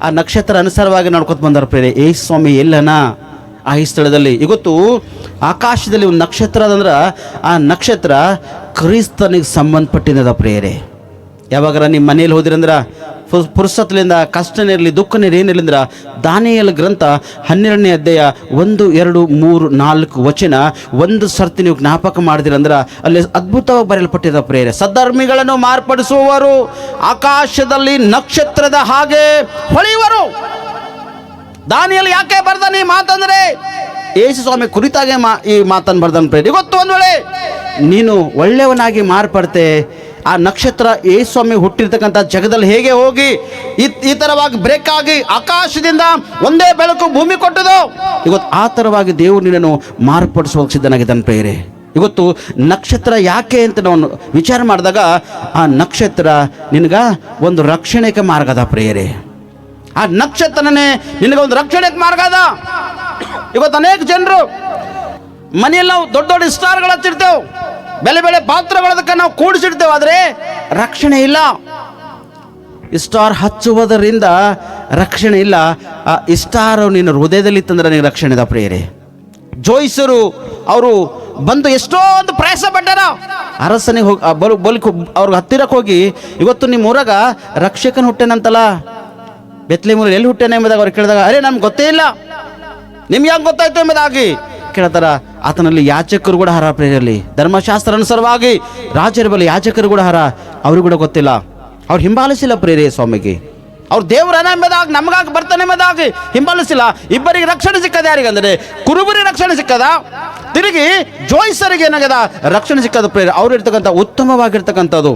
ಆ ನಕ್ಷತ್ರ ಅನುಸಾರವಾಗಿ ನಡ್ಕೊತ ಬಂದಾರ ಪ್ರಿಯರೇ. ಯೇಸು ಸ್ವಾಮಿ ಎಲ್ಲನ ಆ ಈ ಸ್ಥಳದಲ್ಲಿ. ಇವತ್ತು ಆಕಾಶದಲ್ಲಿ ಒಂದು ನಕ್ಷತ್ರ ಅದಂದ್ರೆ ಆ ನಕ್ಷತ್ರ ಕ್ರಿಸ್ತನಿಗೆ ಸಂಬಂಧಪಟ್ಟಿದ್ದದ ಪ್ರಿಯರೇ. ಯಾವಾಗಾರ ನಿಮ್ಮ ಮನೇಲಿ ಹೋದಿರಂದ್ರೆ ಪುರುಸತ್ಲಿಂದ ಕಷ್ಟನಿರಲಿ ದುಃಖನಿರಲಿ ಏನಿರಲಿಂದ್ರ ದಾನಿಯೇಲ ಗ್ರಂಥ 12ನೇ ಅಧ್ಯಾಯ 1, 2, 3, 4 ವಚನ ಒಂದು ಸರ್ತಿ ನೀವು ಜ್ಞಾಪಕ ಮಾಡಿದಿರಂದ್ರೆ ಅಲ್ಲಿ ಅದ್ಭುತವಾಗಿ ಬರೆಯಲ್ಪಟ್ಟಿದೆ ಪ್ರಿಯರೇ. ಸದ್ಧರ್ಮಿಗಳನ್ನು ಮಾರ್ಪಡಿಸುವವರು ಆಕಾಶದಲ್ಲಿ ನಕ್ಷತ್ರದ ಹಾಗೆ ಹೊಳೆಯುವರು. ದಾನಿಯೇಲ ಯಾಕೆ ಬರ್ದಾನೆ ಈ ಮಾತಂದ್ರೆ ಯೇಸು ಸ್ವಾಮಿ ಕುರಿತಾಗೆ ಈ ಮಾತನ್ನು ಬರ್ದಾನೆ ಪ್ರಿಯರೇ. ಇವತ್ತು ಒಂದು ವೇಳೆ ನೀನು ಒಳ್ಳೆಯವನಾಗಿ ಮಾರ್ಪಡ್ತೆ, ಆ ನಕ್ಷತ್ರ ಯೇಸು ಸ್ವಾಮಿ ಹುಟ್ಟಿರ್ತಕ್ಕಂಥ ಜಗದಲ್ಲಿ ಹೇಗೆ ಹೋಗಿ ಈ ಥರವಾಗಿ ಬ್ರೇಕ್ ಆಗಿ ಆಕಾಶದಿಂದ ಒಂದೇ ಬೆಳಕು ಭೂಮಿ ಕೊಟ್ಟದು, ಇವತ್ತು ಆ ಥರವಾಗಿ ದೇವರು ನಿನ್ನನ್ನು ಮಾರ್ಪಡಿಸುವ ಸಿದ್ಧನಾಗಿದ್ದಾನೆ ಪ್ರಿಯರೇ. ಇವತ್ತು ನಕ್ಷತ್ರ ಯಾಕೆ ಅಂತ ನಾವು ವಿಚಾರ ಮಾಡಿದಾಗ ಆ ನಕ್ಷತ್ರ ನಿನಗ ಒಂದು ರಕ್ಷಣೆಗೆ ಮಾರ್ಗ ಅದ ಪ್ರಿಯರೇ. ಆ ನಕ್ಷತ್ರನೇ ನಿನಗೆ ಒಂದು ರಕ್ಷಣೆಗೆ ಮಾರ್ಗ ಅದ. ಇವತ್ತು ಅನೇಕ ಜನರು ಮನೆಯಲ್ಲಿ ನಾವು ದೊಡ್ಡ ದೊಡ್ಡ ಸ್ಟಾರ್ಗಳು ಹಚ್ಚಿರ್ತೇವೆ, ಬೆಲೆ ಬೆಲೆ ಪಾತ್ರಗಳದಕ್ಕೆ ನಾವು ಕೂಡಿಸಿಡ್ತೇವೆ, ಆದರೆ ರಕ್ಷಣೆ ಇಲ್ಲ. ಸ್ಟಾರ್ ಹಚ್ಚುವುದರಿಂದ ರಕ್ಷಣೆ ಇಲ್ಲ. ಆ ಸ್ಟಾರ್ ನಿನ್ನ ಹೃದಯದಲ್ಲಿ ತಂದ್ರೆ ನಿನಗೆ ರಕ್ಷಣೆ ಇದೆ ಪ್ರಿಯರೇ. ಜೋಯಿಸರು ಅವರು ಬಂದು ಎಷ್ಟೊಂದು ಪ್ರಯಾಸ ಪಟ್ಟಾರ. ಅರಸನಿಗೆ ಹೋಗಿ ಅವ್ರಿಗೆ ಹತ್ತಿರಕ್ಕೆ ಹೋಗಿ, ಇವತ್ತು ನಿಮ್ಮ ಊರಾಗ ರಕ್ಷಕನ ಹುಟ್ಟೆನಂತಲ್ಲ, ಬೆತ್ಲೆಹೇಮಲ್ಲಿ ಎಲ್ಲಿ ಹುಟ್ಟೆನ ಎಂಬುದಾಗ ಅವ್ರು ಕೇಳಿದಾಗ, ಅರೇ ನಮ್ಗೆ ಗೊತ್ತೇ ಇಲ್ಲ, ನಿಮ್ಗೆ ಯಾಕೆ ಗೊತ್ತಾಯ್ತು ಎಂಬುದಾಗಿ ಕೇಳ್ತಾರ. ಆತನಲ್ಲಿ ಯಾಚಕರು ಕೂಡ ಹರ ಪ್ರಿಯರಲ್ಲಿ. ಧರ್ಮಶಾಸ್ತ್ರ ಅನುಸಾರವಾಗಿ ರಾಜರ ಬಳಿ ಯಾಚಕರು ಕೂಡ ಹರ, ಅವ್ರಿಗೆ ಕೂಡ ಗೊತ್ತಿಲ್ಲ. ಅವ್ರು ಹಿಂಬಾಲಿಸಿಲ್ಲ ಪ್ರಿಯರೇ ಸ್ವಾಮಿಗೆ. ಅವ್ರು ದೇವರನ ಎಂಬುದಾಗಿ ನಮಗಾಗಿ ಬರ್ತಾನೆ ಎಂಬುದಾಗಿ ಹಿಂಬಾಲಿಸಿಲ್ಲ. ಇಬ್ಬರಿಗೆ ರಕ್ಷಣೆ ಸಿಕ್ಕದ ಯಾರಿಗಂದರೆ ಕುರುಬರಿಗೆ ರಕ್ಷಣೆ ಸಿಕ್ಕದ, ತಿರುಗಿ ಜೋಯಿಸರಿಗೆ ಏನಾಗದ ರಕ್ಷಣೆ ಸಿಕ್ಕದ ಪ್ರಿಯರೇ. ಅವ್ರು ಇರ್ತಕ್ಕಂಥ ಉತ್ತಮವಾಗಿರ್ತಕ್ಕಂಥದ್ದು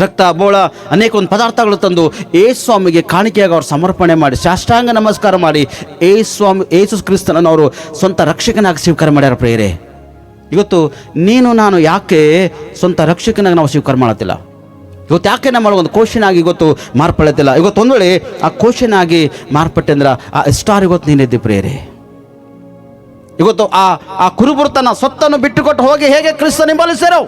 ರಕ್ತ ಬೋಳ ಅನೇಕ ಒಂದು ಪದಾರ್ಥಗಳು ತಂದು ಯೇಸು ಸ್ವಾಮಿಗೆ ಕಾಣಿಕೆಯಾಗಿ ಅವ್ರು ಸಮರ್ಪಣೆ ಮಾಡಿ ಸಾಷ್ಟಾಂಗ ನಮಸ್ಕಾರ ಮಾಡಿ ಯೇಸು ಕ್ರಿಸ್ತನನ್ನು ಅವರು ಸ್ವಂತ ರಕ್ಷಕನಾಗಿ ಸ್ವೀಕಾರ ಮಾಡ್ಯಾರ ಪ್ರಿಯರೇ. ಇವತ್ತು ನೀನು ನಾನು ಯಾಕೆ ಸ್ವಂತ ರಕ್ಷಕನಾಗಿ ನಾವು ಸ್ವೀಕಾರ ಮಾಡತ್ತಿಲ್ಲ? ಇವತ್ತು ಯಾಕೆ ನಮ್ಮ ಒಂದು ಕ್ವಶನ್ ಆಗಿ ಇವತ್ತು ಮಾರ್ಪಡತ್ತಿಲ್ಲ? ಇವತ್ತು ಒಂದು ವೇಳೆ ಆ ಕ್ವಶನ್ ಆಗಿ ಮಾರ್ಪಟ್ಟೆ ಅಂದ್ರೆ ಆ ಸ್ಟಾರ್ ಇವತ್ತು ನೀನಿದ್ದಿ ಪ್ರಿಯರೇ. ಇವತ್ತು ಆ ಕುರುಬರು ತನ್ನ ಸ್ವತ್ತನ್ನು ಬಿಟ್ಟುಕೊಟ್ಟು ಹೋಗಿ ಹೇಗೆ ಕ್ರಿಸ್ತನ ಹಿಂಬಾಲಿಸ್ಯಾರೋ,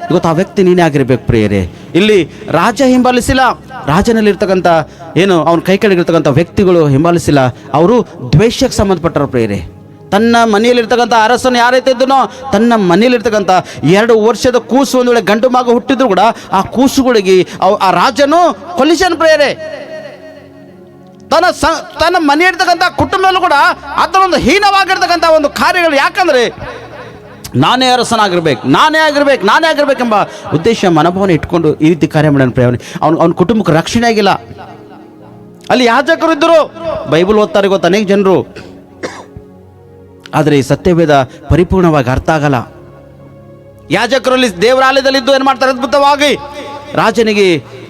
ಇವತ್ತು ಆ ವ್ಯಕ್ತಿ ನೀನೇ ಆಗಿರ್ಬೇಕು ಪ್ರಿಯರೇ. ಇಲ್ಲಿ ರಾಜ ಹಿಂಬಾಲಿಸಿಲ್ಲ, ರಾಜನಲ್ಲಿರ್ತಕ್ಕಂಥ ಏನು ಅವನ ಕೈ ಕೆಳಗಿರ್ತಕ್ಕಂಥ ವ್ಯಕ್ತಿಗಳು ಹಿಂಬಾಲಿಸಿಲ್ಲ. ಅವರು ದ್ವೇಷಕ್ಕೆ ಸಂಬಂಧಪಟ್ಟರು ಪ್ರಿಯರೇ. ತನ್ನ ಮನೆಯಲ್ಲಿರ್ತಕ್ಕಂಥ ಅರಸನು ಯಾರೈತೆ ಇದ್ದನೋ ತನ್ನ ಮನೆಯಲ್ಲಿರ್ತಕ್ಕಂಥ 2 ವರ್ಷದ ಕೂಸು ಒಂದು ವೇಳೆ ಗಂಡು ಮಗು ಹುಟ್ಟಿದ್ರು ಕೂಡ ಆ ಕೂಸುಗಳಿಗೆ ಆ ರಾಜನು ಕೊಲಿಷನ್ ಪ್ರೇರೆ ತನ್ನ ಮನೆಯಿರ್ತಕ್ಕಂಥ ಕುಟುಂಬದಲ್ಲೂ ಕೂಡ ಅದರೊಂದು ಹೀನವಾಗಿರ್ತಕ್ಕಂಥ ಒಂದು ಕಾರ್ಯಗಳು. ಯಾಕಂದರೆ ನಾನೇ ಆಗಿರ್ಬೇಕೆಂಬ ಉದ್ದೇಶ ಮನೋಭಾವನೆ ಇಟ್ಕೊಂಡು ಈ ರೀತಿ ಕಾರ್ಯ ಮಾಡೋಣ ಪ್ರೇರಣೆ. ಅವನ ಕುಟುಂಬಕ್ಕೆ ರಕ್ಷಣೆ ಆಗಿಲ್ಲ. ಅಲ್ಲಿ ಯಾಜಕರು ಇದ್ದರು, ಬೈಬಲ್ ಓದ್ತಾರೆ ಗೊತ್ತು ಅನೇಕ ಜನರು, ಆದರೆ ಈ ಸತ್ಯವೇದ ಪರಿಪೂರ್ಣವಾಗಿ ಅರ್ಥ ಆಗಲ್ಲ. ಯಾಜಕರಲ್ಲಿ ದೇವರ ಆಲಯದಲ್ಲಿದ್ದು ಏನು ಮಾಡ್ತಾರೆ, ಅದ್ಭುತವಾಗಿ ರಾಜನಿಗೆ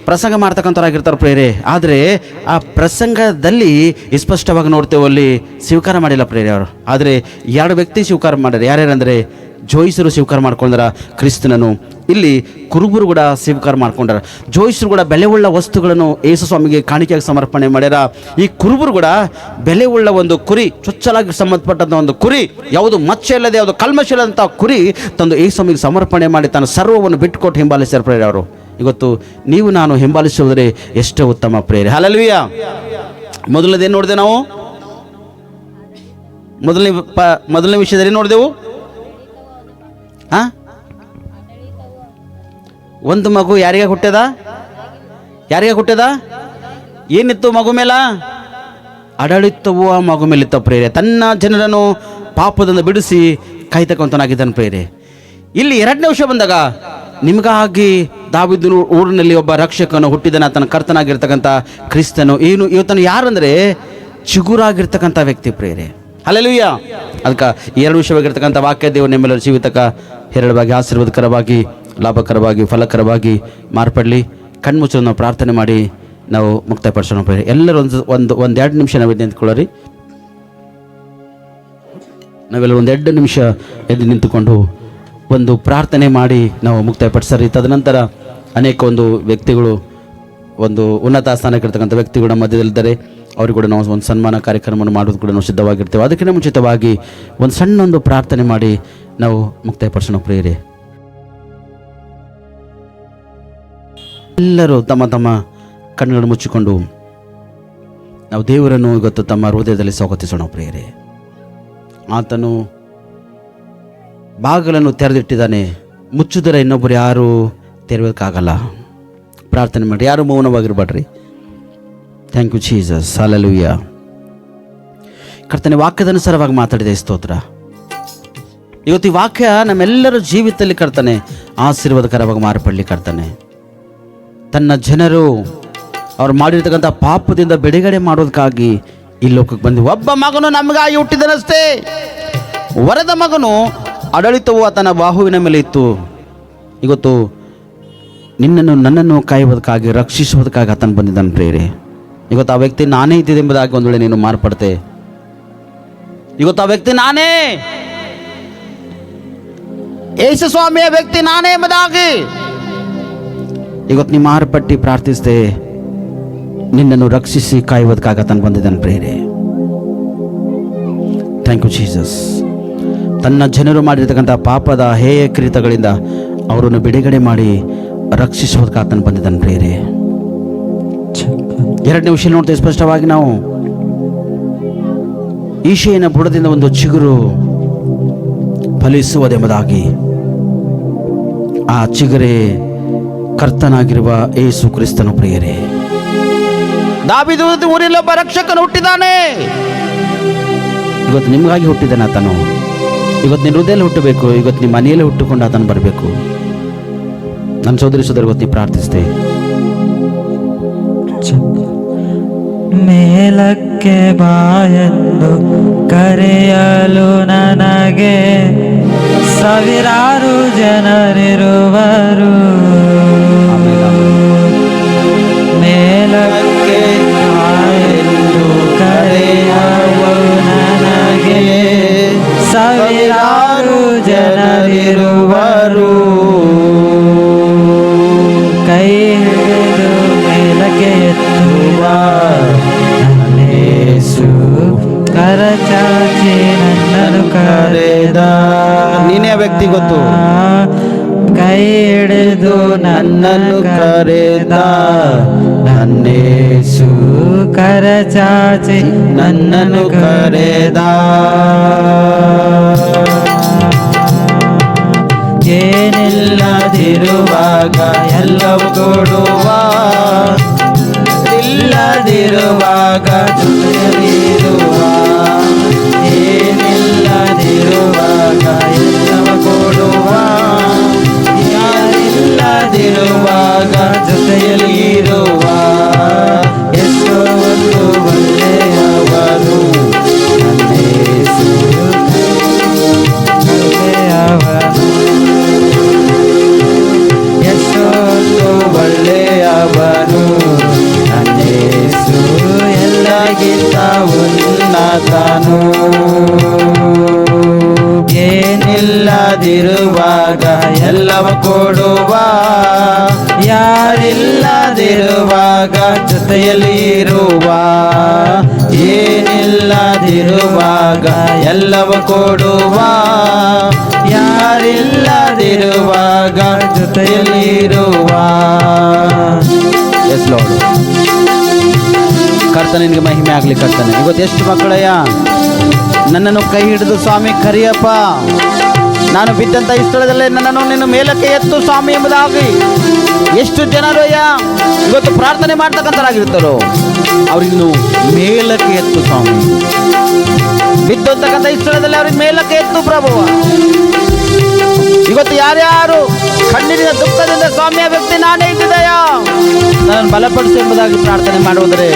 ಪ್ರಸಂಗ ಮಾಡ್ತಕ್ಕಂಥವ್ರಾಗಿರ್ತಾರೆ ಪ್ರೇರೆ. ಆದರೆ ಆ ಪ್ರಸಂಗದಲ್ಲಿ ಸ್ಪಷ್ಟವಾಗಿ ನೋಡ್ತೇವೆ, ಅಲ್ಲಿ ಸ್ವೀಕಾರ ಮಾಡಿಲ್ಲ ಪ್ರೇರೆ ಅವರು. ಆದರೆ 2 ವ್ಯಕ್ತಿ ಸ್ವೀಕಾರ ಮಾಡ್ಯಾರ. ಯಾರ್ಯಾರಂದರೆ ಜೋಯಿಸರು ಸ್ವೀಕಾರ ಮಾಡ್ಕೊಂಡ್ರ ಕ್ರಿಸ್ತನನ್ನು, ಇಲ್ಲಿ ಕುರುಬರು ಕೂಡ ಸ್ವೀಕಾರ ಮಾಡ್ಕೊಂಡಾರ. ಜೋಯಿಸರು ಕೂಡ ಬೆಲೆಯುಳ್ಳ ವಸ್ತುಗಳನ್ನು ಯೇಸು ಸ್ವಾಮಿಗೆ ಕಾಣಿಕೆಯಾಗಿ ಸಮರ್ಪಣೆ ಮಾಡ್ಯಾರ. ಈ ಕುರುಬರು ಕೂಡ ಬೆಲೆಯುಳ್ಳ ಒಂದು ಕುರಿ, ಚೊಚ್ಚಲಾಗಿ ಸಂಬಂಧಪಟ್ಟಂಥ ಒಂದು ಕುರಿ, ಯಾವುದು ಮಚ್ಚೆ ಇಲ್ಲದೆ ಯಾವುದು ಕಲ್ಮಶ ಇಲ್ಲದಂಥ ಕುರಿ ತಂದು ಯೇಸು ಸ್ವಾಮಿಗೆ ಸಮರ್ಪಣೆ ಮಾಡಿ ತನ್ನ ಸರ್ವವನ್ನು ಬಿಟ್ಟುಕೊಟ್ಟು ಹಿಂಬಾಲಿಸ್ಯಾರ ಪ್ರೇರೆ ಅವರು. ಇವತ್ತು ನೀವು ನಾನು ಹಿಂಬಾಲಿಸುವುದರೆ ಎಷ್ಟೋ ಉತ್ತಮ ಪ್ರೇರೆ. ಹಲ್ಲೆಲೂಯಾ. ಮೊದಲನೇದೇನು ನೋಡಿದೆ ನಾವು? ಮೊದಲನೇ ವಿಷಯದಲ್ಲಿ ನೋಡಿದೆವು, ಒಂದು ಮಗು ಯಾರಿಗೆ ಹುಟ್ಟ್ಯದ? ಏನಿತ್ತು ಮಗು ಮೇಲ? ಆಡಳಿತವು ಆ ಮಗು ಮೇಲಿತ್ತ ಪ್ರೇರೆ. ತನ್ನ ಜನರನ್ನು ಪಾಪದಿಂದ ಬಿಡಿಸಿ ಕಾಯ್ತಕ್ಕಂಥನಾಗಿದ್ದಾನೆ ಪ್ರೇರೆ. ಇಲ್ಲಿ 2ನೇ ವಿಷಯ ಬಂದಾಗ, ನಿಮಗಾಗಿ ದಾವೀದನ ಊರಿನಲ್ಲಿ ಒಬ್ಬ ರಕ್ಷಕನು ಹುಟ್ಟಿದನ, ತನ್ನ ಕರ್ತನಾಗಿರ್ತಕ್ಕಂಥ ಕ್ರಿಸ್ತನು. ಇವತ್ತನು ಯಾರಂದರೆ ಚಿಗುರಾಗಿರ್ತಕ್ಕಂಥ ವ್ಯಕ್ತಿ ಪ್ರೇರೆ. ಹಲ್ಲೆಲೂಯಾ. ಅದಕ್ಕೆ 2 ವಿಷಯವಾಗಿರ್ತಕ್ಕಂಥ ವಾಕ್ಯ ದೇವರು ನಿಮ್ಮೆಲ್ಲರ ಜೀವಿತಕ ಹೇರಳವಾಗಿ, ಆಶೀರ್ವಾದಕರವಾಗಿ, ಲಾಭಕರವಾಗಿ, ಫಲಕರವಾಗಿ ಮಾರ್ಪಡಲಿ. ಕಣ್ಮುಚ್ಚಲು ನಾವು ಪ್ರಾರ್ಥನೆ ಮಾಡಿ ನಾವು ಮುಕ್ತಾಯಪಡಿಸೋಣ ಪ್ರೇರೆ. ಎಲ್ಲರೂ ಒಂದು 2 ನಿಮಿಷ ನಾವು ಎದ್ದು ನಿಂತ್ಕೊಳ್ಳೋರಿ. ನಾವೆಲ್ಲರೂ 2 ನಿಮಿಷ ಎದ್ದು ನಿಂತುಕೊಂಡು ಒಂದು ಪ್ರಾರ್ಥನೆ ಮಾಡಿ ನಾವು ಮುಕ್ತಾಯಪಡಿಸರಿ. ತದನಂತರ ಅನೇಕ ಒಂದು ವ್ಯಕ್ತಿಗಳು, ಒಂದು ಉನ್ನತ ಸ್ಥಾನಕ್ಕಿರ್ತಕ್ಕಂಥ ವ್ಯಕ್ತಿಗಳ ಮಧ್ಯದಲ್ಲಿದ್ದಾರೆ. ಅವ್ರಿಗೆ ಕೂಡ ನಾವು ಒಂದು ಸನ್ಮಾನ ಕಾರ್ಯಕ್ರಮವನ್ನು ಮಾಡೋದು ಕೂಡ ನಾವು ಸಿದ್ಧವಾಗಿರ್ತೇವೆ. ಅದಕ್ಕಿಂತ ಮುಂಚಿತವಾಗಿ ಒಂದು ಸಣ್ಣ ಒಂದು ಪ್ರಾರ್ಥನೆ ಮಾಡಿ ನಾವು ಮುಕ್ತಾಯಪಡಿಸೋಣ ಪ್ರೇರೆ. ಎಲ್ಲರೂ ತಮ್ಮ ತಮ್ಮ ಕಣ್ಣುಗಳನ್ನು ಮುಚ್ಚಿಕೊಂಡು ನಾವು ದೇವರನ್ನು ಇವತ್ತು ತಮ್ಮ ಹೃದಯದಲ್ಲಿ ಸ್ವಾಗತಿಸೋಣ ಪ್ರೇರೆ. ಆತನು ಬಾಗಿಲನ್ನು ತೆರೆದಿಟ್ಟಿದ್ದಾನೆ, ಮುಚ್ಚಿದರೆ ಇನ್ನೊಬ್ಬರು ಯಾರು ತೆರಬೇಕಾಗಲ್ಲ. ಪ್ರಾರ್ಥನೆ ಮಾಡಿ, ಯಾರು ಮೌನವಾಗಿರ್ಬೇಡ್ರಿ. Thank you Jesus. ಹಲ್ಲೆಲೂಯಾ. ಕರ್ತನೆ ವಾಕ್ಯದ ಅನುಸಾರವಾಗಿ ಮಾತಾಡಿದೆ, ಸ್ತೋತ್ರ. ಇವತ್ತು ಈ ವಾಕ್ಯ ನಮ್ಮೆಲ್ಲರ ಜೀವಿತದಲ್ಲಿ ಕರ್ತನೆ ಆಶೀರ್ವಾದಕರವಾಗಿ ಮಾರ್ಪಡಲಿ. ಕರ್ತನೆ ತನ್ನ ಜನರು ಅವ್ರು ಮಾಡಿರ್ತಕ್ಕಂಥ ಪಾಪದಿಂದ ಬಿಡುಗಡೆ ಮಾಡೋದಕ್ಕಾಗಿ ಈ ಲೋಕಕ್ಕೆ ಬಂದು, ಒಬ್ಬ ಮಗನು ನಮಗಾಗಿ ಹುಟ್ಟಿದನಷ್ಟೇ, ವರದ ಮಗನು ಆಡಳಿತವು ಆತನ ಬಾಹುವಿನ ಮೇಲೆ ಇತ್ತು. ಇವತ್ತು ನಿನ್ನನ್ನು ನನ್ನನ್ನು ಕಾಯುವುದಕ್ಕಾಗಿ, ರಕ್ಷಿಸುವುದಕ್ಕಾಗಿ ಆತನು ಬಂದಿದ್ದಾನೆ ಪ್ರೇರೆ. ಇವತ್ತು ಆ ವ್ಯಕ್ತಿ ನಾನೇ ಇದ್ದಿದೆ ಎಂಬುದಾಗಿ ಒಂದು ವೇಳೆ ನೀನು ಮಾರ್ಪಡ್ತೆ. ಇವತ್ತು ಆ ವ್ಯಕ್ತಿ ನಾನೇ, ಯೇಸು ಸ್ವಾಮಿಯ ವ್ಯಕ್ತಿ ನಾನೇ ಎಂಬುದಾಗಿ ಇವತ್ತು ನೀ ಮಾರ್ಪಟ್ಟಿ ಪ್ರಾರ್ಥಿಸಿದೆ. ನಿನ್ನನ್ನು ರಕ್ಷಿಸಿ ಕಾಯುವುದಕ್ಕಾಗಿ ಆತನು ಬಂದಿದ್ದಾನೆ ಪ್ರೇರೆ. Thank you Jesus. ತನ್ನ ಜನರು ಮಾಡಿರ್ತಕ್ಕಂಥ ಪಾಪದ ಹೇಯ ಕೃತ್ಯಗಳಿಂದ ಅವರನ್ನು ಬಿಡುಗಡೆ ಮಾಡಿ ರಕ್ಷಿಸುವುದಕ್ಕೆ ಆತನು ಬಂದಿದ್ದಾನೆ ಪ್ರೇರೆ. 2ನೇ ವಿಷಯ ನೋಡ್ತೇವೆ ಸ್ಪಷ್ಟವಾಗಿ ನಾವು. ಈಶೆಯನ ಬುಡದಿಂದ ಒಂದು ಚಿಗುರು ಫಲಿಸುವುದೆಂಬುದಾಗಿ, ಆ ಚಿಗುರೇ ಕರ್ತನಾಗಿರುವ ಯೇಸು ಕ್ರಿಸ್ತನು ಪ್ರಿಯರೇ. ದಾವೀದನ ಊರಿನಲ್ಲಿ ಒಬ್ಬ ರಕ್ಷಕನು ಹುಟ್ಟಿದ್ದಾನೆ. ಇವತ್ತು ನಿಮಗಾಗಿ ಹುಟ್ಟಿದ್ದಾನೆ ಆತನು. ಇವತ್ತು ನಿನ್ನ ಹೃದಯದಲ್ಲಿ ಹುಟ್ಟಬೇಕು. ಇವತ್ತು ನಿಮ್ಮ ಮನೆಯಲ್ಲೇ ಹುಟ್ಟುಕೊಂಡು ಆತನು ಬರಬೇಕು. ನನ್ನ ಸೋದರಿ ಇವತ್ತು ಪ್ರಾರ್ಥಿಸ್ತೆ. ಮೇಲಕ್ಕೆ ಬಾಯೆಂದು ಕರೆಯಲು ನನಗೆ ಸಾವಿರಾರು ಜನರಿರುವರು. ಮೇಲಕ್ಕೆ ಬಾಯೆಂದು ಕರೆಯಲು ನನಗೆ ಸಾವಿರಾರು ಜನರಿರುವರು. ಕೈ ಹಿಡಿದು ಮೇಲಕ್ಕೆ ಎತ್ತುವ ಯೇಸು ಕರಚಾಚಿ ನನ್ನನ್ನು ಕರೆದ. ನೀನೇ ವ್ಯಕ್ತಿ ಗೊತ್ತು. ಕೈ ಹಿಡಿದು ನನ್ನನ್ನು ಕರೆದ ನನ್ನೇಸು ಕರ ಚಾಚಿ ನನ್ನನ್ನು ಕರೆದ. ಏನಿಲ್ಲದಿರುವಾಗ ಎಲ್ಲವೂ ಕೊಡುವ, ಇಲ್ಲದಿರುವಾಗ ಜೊತೆಯಲ್ಲಿರುವ. ಏನಿಲ್ಲದಿರುವಾಗ ಎಲ್ಲವೂ ಕೊಡುವ, ಯಾರಿಲ್ಲದಿರುವಾಗ ಜೊತೆಯಲ್ಲಿರುವ. ಎಷ್ಟೋ ಒಂದು ಒಳ್ಳೆಯವರು ನನ್ನೇಸು ಅವನು ಎಷ್ಟೊಂದು ಒಳ್ಳೆಯವನು ನನ್ನೇಸು ಎಲ್ಲಗಿಂತ ಉನ್ನತನು. ಏನಿಲ್ಲದಿರುವಾಗ ಎಲ್ಲವ ಕೊಡುವ, ಯಾರಿಲ್ಲದಿರುವಾಗ ಜೊತೆಯಲ್ಲಿ ಇರುವ. ಏನಿಲ್ಲದಿರುವಾಗ ಎಲ್ಲವ ಕೊಡುವ, ಯಾರಿಲ್ಲದಿರುವಾಗ ಜೊತೆಯಲ್ಲಿರುವ. S lord. ಕರ್ತನಿಗೆ ಮಹಿಮೆ ಆಗಲಿ. ಕರ್ತನೆ, ಇವತ್ತು ಎಷ್ಟು ಮಕ್ಕಳಯ್ಯ ನನ್ನನ್ನು ಕೈ ಹಿಡಿದು ಸ್ವಾಮಿ ಕರಿಯಪ್ಪ, ನಾನು ಬಿದ್ದಂಥ ಈ ಸ್ಥಳದಲ್ಲೇ ನನ್ನನ್ನು ನಿನ್ನ ಮೇಲಕ್ಕೆ ಎತ್ತು ಸ್ವಾಮಿ ಎಂಬುದಾಗಿ ಎಷ್ಟು ಜನರಯ್ಯ ಇವತ್ತು ಪ್ರಾರ್ಥನೆ ಮಾಡ್ತಕ್ಕಂಥರಾಗಿರ್ತಾರೋ ಅವ್ರಿನ್ನು ಮೇಲಕ್ಕೆ ಎತ್ತು ಸ್ವಾಮಿ. ಬಿದ್ದಂತಕ್ಕಂಥ ಈ ಸ್ಥಳದಲ್ಲಿ ಅವ್ರಿಗೆ ಮೇಲಕ್ಕೆ ಎತ್ತು ಪ್ರಭುವ. ಇವತ್ತು ಯಾರ್ಯಾರು ಕಣ್ಣಿನ ದುಃಖದಿಂದ ಸ್ವಾಮಿಯ ವ್ಯಕ್ತಿ ನಾನೇ ಇದ್ದಿದೆಯ ನಾನು ಬಲಪಡಿಸು ಎಂಬುದಾಗಿ ಪ್ರಾರ್ಥನೆ ಮಾಡುವುದರೆ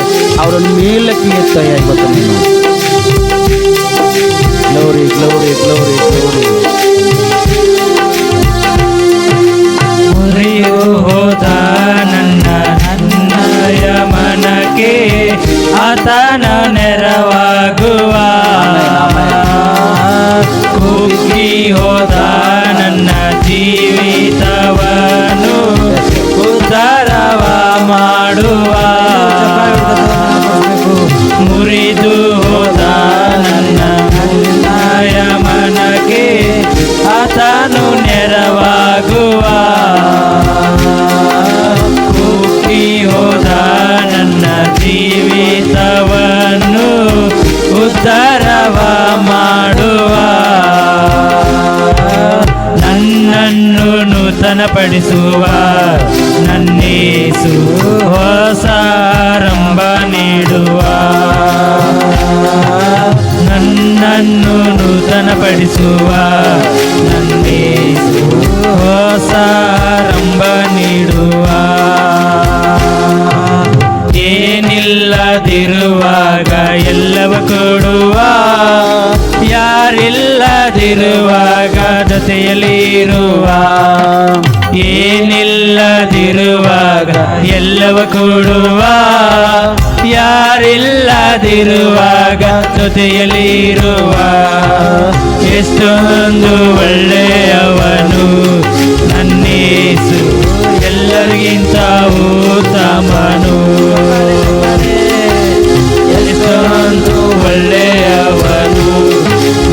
ಅವರನ್ನು ಮೇಲಕ್ಕೆ ಎತ್ತಯ್ಯ ಇವತ್ತು ನೀನು. Glory glory glory glory. ಮುರಿಯು ಹೋದ ನನ್ನಯ ಮನಕ್ಕೆ ಆತನ ನೆರವಾಗುವ. ಕುಗ್ಗಿ ಹೋದ ನನ್ನ ಜೀವಿತವನು ಉದ್ಧಾರವ ಮಾಡುವ. ಮುರಿದು ಹೋದ ನನ್ನ ಮನಕ್ಕೆ ಆತನು ನೆರವಾಗುವ. ಕುಗ್ಗಿ ಹೋದ ನನ್ನ ಜೀವಿತವನ್ನು ಉದ್ಧಾರವ ಮಾಡುವ. ನನ್ನನ್ನು ನೂತನಪಡಿಸುವ ನನ್ನೇಸು ಹೊಸ ಆರಂಭ ನೀಡುವ. ನನ್ನನ್ನು ನೂತನಪಡಿಸುವ ನನ್ನೇಸು ಹೊಸ ಆರಂಭ ನೀಡುವ. ಏನಿಲ್ಲದಿರುವಾಗ ಎಲ್ಲವ ಕೊಡುವ, ಯಾರಿಲ್ಲದಿರುವಾಗ ಜೊತೆಯಲ್ಲಿರುವ. ಏನಿಲ್ಲದಿರುವಾಗ ಎಲ್ಲವ ಕೊಡುವ, ಯಾರಿಲ್ಲದಿರುವಾಗ ಜೊತೆಯಲ್ಲಿರುವ. ಎಷ್ಟೊಂದು ಒಳ್ಳೆಯವನು ನನ್ನೇಸು ಎಲ್ಲರಿಗಿಂತ ಉತ್ತಮನು. ಎಷ್ಟೊಂದು ಒಳ್ಳೆಯವನು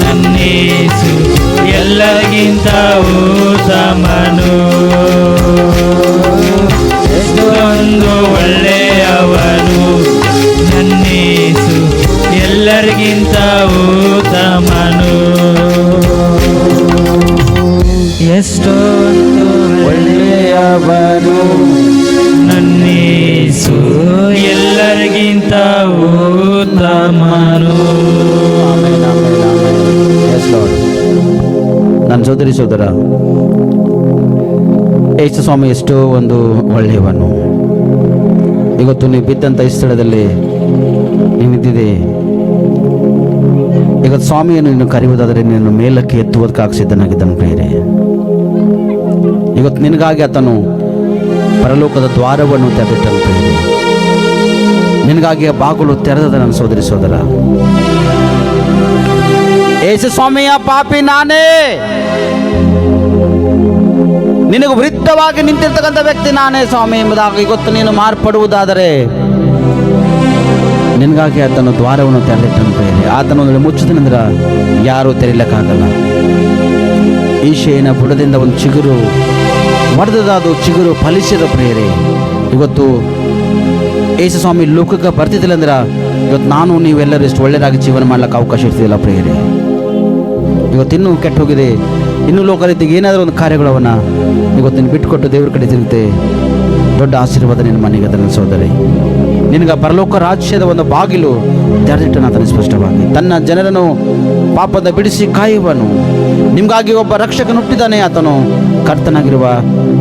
ನನ್ನೇಸು ಎಲ್ಲರಿಗಿಂತ ಉತ್ತಮನು. ಎಷ್ಟೊಂದು ಒಳ್ಳೆಯವನು ನನ್ನೇಸು ಎಲ್ಲರಿಗಿಂತ ಉತ್ತಮನು. ಎಷ್ಟೊಂದು ಒಳ್ಳೆಯವನು ನನ್ನೇಸು ಎಲ್ಲರಿಗಿಂತ ಉತ್ತಮನು. S lord. ನನ್ನ ಸೋದರಿ ಸೋದರ, ಯೇಸು ಸ್ವಾಮಿ ಎಷ್ಟೋ ಒಂದು ಒಳ್ಳೆಯವನು. ಇವತ್ತು ನೀವು ಬಿದ್ದಂಥ ಈ ಸ್ಥಳದಲ್ಲಿ ನೀನಿದ್ದಿದೆ. ಇವತ್ತು ಸ್ವಾಮಿಯನ್ನು ನೀನು ಕರೆಯುವುದಾದರೆ ನಿನ್ನನ್ನು ಮೇಲಕ್ಕೆ ಎತ್ತುವುದಕ್ಕಾಗಿ ಸಿದ್ಧನಾಗಿದ್ದನು ಪ್ರಿಯರೇ. ಇವತ್ತು ನಿನಗಾಗಿ ಆತನು ಪರಲೋಕದ ದ್ವಾರವನ್ನು ತೆರೆದಿಟ್ಟನು ಪ್ರಿಯರೇ. ನಿನಗಾಗಿ ಆ ಬಾಗಿಲು ತೆರೆದದ ನನ್ನ ಸೋದರಿ ಸೋದರ. ಯೇಸು ಸ್ವಾಮಿಯ ಪಾಪಿ ನಾನೇ, ನಿನಗೆ ವಿರುದ್ಧವಾಗಿ ನಿಂತಿರ್ತಕ್ಕಂಥ ವ್ಯಕ್ತಿ ನಾನೇ ಸ್ವಾಮಿ ಎಂಬುದಾಗಿ ಇವತ್ತು ನೀನು ಮಾರ್ಪಡುವುದಾದರೆ ನಿನಗಾಗಿ ಆತನು ದ್ವಾರವನ್ನು ತೆರೆದಿಟ್ಟನು ಪ್ರಿಯರೇ. ಆತನು ಮುಚ್ಚಿದನೆಂದ್ರೆ ಯಾರೂ ತೆರೀಲಿಕ್ಕಾಗಲ್ಲ. ಈಶೆಯನ ಬುಡದಿಂದ ಒಂದು ಚಿಗುರು ಒಡೆದದಾದು ಚಿಗುರು ಫಲಿಸಿದ ಪ್ರಿಯರೇ. ಇವತ್ತು ಯೇಸು ಸ್ವಾಮಿ ಲೋಕಕ್ಕೆ ಬರ್ತಿದ್ದಿಲ್ಲ ಅಂದ್ರೆ ಇವತ್ತು ನಾನು ನೀವೆಲ್ಲರೂ ಎಷ್ಟು ಒಳ್ಳೆಯದಾಗಿ ಜೀವನ ಮಾಡ್ಲಿಕ್ಕೆ ಅವಕಾಶ ಇರ್ತಿಲ್ಲ ಪ್ರಿಯರೇ. ಇವತ್ತಿನ್ನೂ ಕೆಟ್ಟು ಹೋಗಿದೆ, ಇನ್ನೂ ಲೋಕ ರೀತಿಗೆ ಏನಾದರೂ ಒಂದು ಕಾರ್ಯಗಳವನ್ನ ಇವತ್ತು ನೀನು ಬಿಟ್ಟುಕೊಟ್ಟು ದೇವ್ರ ಕಡೆ ತಿರುಗುತ್ತೆ. ದೊಡ್ಡ ಆಶೀರ್ವಾದ ನಿನ್ನ ಮನೆಗೆ ಅದನ್ನು ಸೋದರಿ. ನಿನಗೆ ಪರಲೋಕ ರಾಜ್ಯದ ಒಂದು ಬಾಗಿಲು ತೆರೆದಿಟ್ಟನಾತನು ಸ್ಪಷ್ಟವಾಗಿ. ತನ್ನ ಜನರನ್ನು ಪಾಪದ ಬಿಡಿಸಿ ಕಾಯುವನು. ನಿಮಗಾಗಿ ಒಬ್ಬ ರಕ್ಷಕನು ಹುಟ್ಟಿದ್ದಾನೆ, ಆತನು ಕರ್ತನಾಗಿರುವ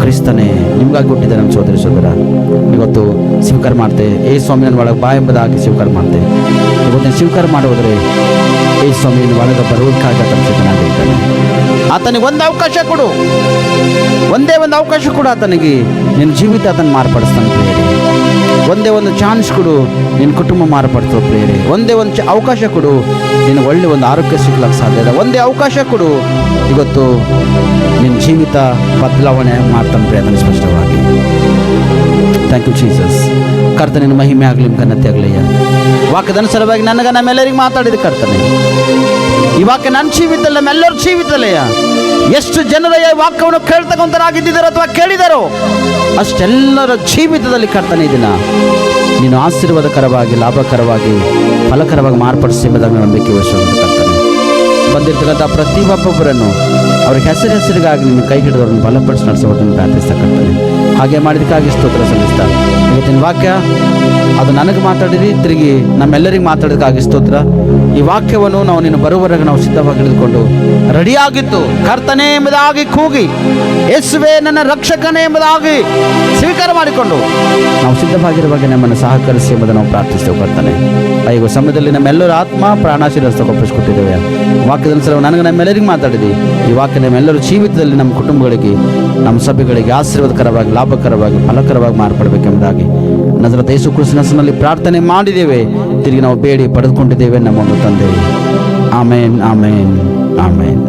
ಕ್ರಿಸ್ತನೇ ನಿಮಗಾಗಿ ಹುಟ್ಟಿದ್ದಾನೆ. ನಮ್ಮ ಸೋದರಿ ಸೋದರ, ಇವತ್ತು ಸ್ವೀಕಾರ ಮಾಡ್ತೆ ಏ ಸ್ವಾಮಿ ನನ್ನ ಒಳಗೆ ಬಾ ಎಂಬುದಾಗಿ ಸ್ವೀಕಾರ ಮಾಡ್ತೆ. ಇವತ್ತು ಸ್ವೀಕಾರ ಮಾಡುವುದ್ರೆ ಏ ಸ್ವಾಮಿ ಒಳಗೆ ಬರುವುದಕ್ಕಾಗಿ ಆತನು ಸಿದ್ಧನಾಗಿರ್ತಾನೆ. ಆತನಿಗೆ ಒಂದು ಅವಕಾಶ ಕೊಡು, ಒಂದೇ ಒಂದು ಅವಕಾಶ ಕೊಡು ಆತನಿಗೆ. ನಿನ್ನ ಜೀವಿತ ಆತನ ಮಾರ್ಪಡಿಸ್ತಾನೆ ಪ್ರಿಯರೇ. ಒಂದೇ ಒಂದು ಚಾನ್ಸ್ ಕೊಡು, ನಿನ್ನ ಕುಟುಂಬ ಮಾರ್ಪಡ್ತೋ ಪ್ರಿಯರೇ. ಒಂದೇ ಒಂದು ಅವಕಾಶ ಕೊಡು, ನಿನ್ನ ಒಳ್ಳೆ ಒಂದು ಆರೋಗ್ಯ ಸಿಗ್ಲಿಕ್ಕೆ ಸಾಧ್ಯ ಇದೆ. ಒಂದೇ ಅವಕಾಶ ಕೊಡು, ಇವತ್ತು ನಿನ್ನ ಜೀವಿತ ಬದಲಾವಣೆ ಮಾಡ್ತಾನೆ ಪ್ರಿಯತನ ಸ್ಪಷ್ಟವಾಗಿ. Thank you Jesus. ಕರ್ತನೆ ನಿನ್ನ ಮಹಿಮೆ ಆಗಲಿ, ಘನತೆ ಆಗಲಯ್ಯ. ವಾಕ್ಯದ ಅನುಸಾರವಾಗಿ ನನಗೆ ನಮ್ಮೆಲ್ಲರಿಗೆ ಮಾತಾಡಿದ ಕರ್ತನೆ, ಈ ವಾಕ್ಯ ನನ್ನ ಜೀವಿತಲ್ಲ, ನಮ್ಮೆಲ್ಲರ ಜೀವಿತಲ್ಲಯ್ಯ. ಎಷ್ಟು ಜನರ ಈ ವಾಕ್ಯವನ್ನು ಕೇಳ್ತಕ್ಕಂಥರಾಗಿದ್ದಾರೋ ಅಥವಾ ಕೇಳಿದಾರೋ ಅಷ್ಟೆಲ್ಲರ ಜೀವಿತದಲ್ಲಿ ಕರ್ತನೆ ದಿನ ನೀನು ಆಶೀರ್ವಾದಕರವಾಗಿ, ಲಾಭಕರವಾಗಿ, ಫಲಕರವಾಗಿ ಮಾರ್ಪಡಿಸಿ ಎಂಬುದಾಗಿ ನಂಬಿಕೆ ವಹಿಸುವಂತ ಕರ್ತನೆ. ಬಂದಿರ್ತಕ್ಕಂಥ ಪ್ರತಿಯೊಬ್ಬೊಬ್ಬರನ್ನು ಅವ್ರಿಗೆ ಹೆಸರಿಗಾಗಿ ನಿಮ್ಮ ಕೈ ಹಿಡಿದವ್ರನ್ನ ಬಲಪಡಿಸಿ ನಡೆಸೋದನ್ನು ಪ್ರಾರ್ಥಿಸ್ತಕ್ಕಂತಾನೆ. ಹಾಗೆ ಮಾಡಿದಕ್ಕಾಗಿ ಸ್ತೋತ್ರ ಸಲ್ಲಿಸ್ತಾ ಇವತ್ತಿನ ವಾಕ್ಯ ಅದು ನನಗೆ ಮಾತಾಡಿರಿ, ತಿರುಗಿ ನಮ್ಮೆಲ್ಲರಿಗೆ ಮಾತಾಡೋದಕ್ಕಾಗಿ ಸ್ತೋತ್ರ. ಈ ವಾಕ್ಯವನ್ನು ನಾವು ನೀನು ಬರುವವರೆಗೆ ನಾವು ಸಿದ್ಧವಾಗಿ ಹಿಡಿದುಕೊಂಡು ರೆಡಿಯಾಗಿತ್ತು ಕರ್ತನೆ ಎಂಬುದಾಗಿ ಕೂಗಿ, ಯೇಸುವೇ ನನ್ನ ರಕ್ಷಕನೇ ಎಂಬುದಾಗಿ ಸ್ವೀಕಾರ ಮಾಡಿಕೊಂಡು ನಾವು ಸಿದ್ಧವಾಗಿರುವಾಗ ನಮ್ಮನ್ನು ಸಹಕರಿಸಿ ಎಂಬುದನ್ನು ನಾವು ಪ್ರಾರ್ಥಿಸ್ತೇವೆ ಕರ್ತನೆ. ಈಗ ಸಮಯದಲ್ಲಿ ನಮ್ಮೆಲ್ಲರ ಆತ್ಮ ಪ್ರಾಣಾಶೀರ್ವಾದ ಒಪ್ಪಿಸಿಕೊಟ್ಟಿದ್ದೇವೆ. ವಾಕ್ಯದ ಅನುಸಾರ ನನಗೆ ನಮ್ಮೆಲ್ಲರಿಗೆ ಮಾತಾಡಿದೆ. ಈ ವಾಕ್ಯ ನಮ್ಮೆಲ್ಲರ ಜೀವಿತದಲ್ಲಿ ನಮ್ಮ ಕುಟುಂಬಗಳಿಗೆ, ನಮ್ಮ ಸಭೆಗಳಿಗೆ ಆಶೀರ್ವಾದಕರವಾಗಿ, ಲಾಭಕರವಾಗಿ, ಫಲಕರವಾಗಿ ಮಾರ್ಪಡಬೇಕೆಂಬುದಾಗಿ ನಜರೇತ ಯೇಸು ಕ್ರಿಸ್ತನ ಹೆಸರಿನಲ್ಲಿ ಪ್ರಾರ್ಥನೆ ಮಾಡಿದ್ದೇವೆ. ತಿರುಗಿ ನಾವು ಬೇಡಿ ಪಡೆದುಕೊಂಡಿದ್ದೇವೆ ನಮ್ಮ ಒಂದು ತಂದೆ. ಆಮೇನ್, ಆಮೇನ್, ಆಮೇನ್.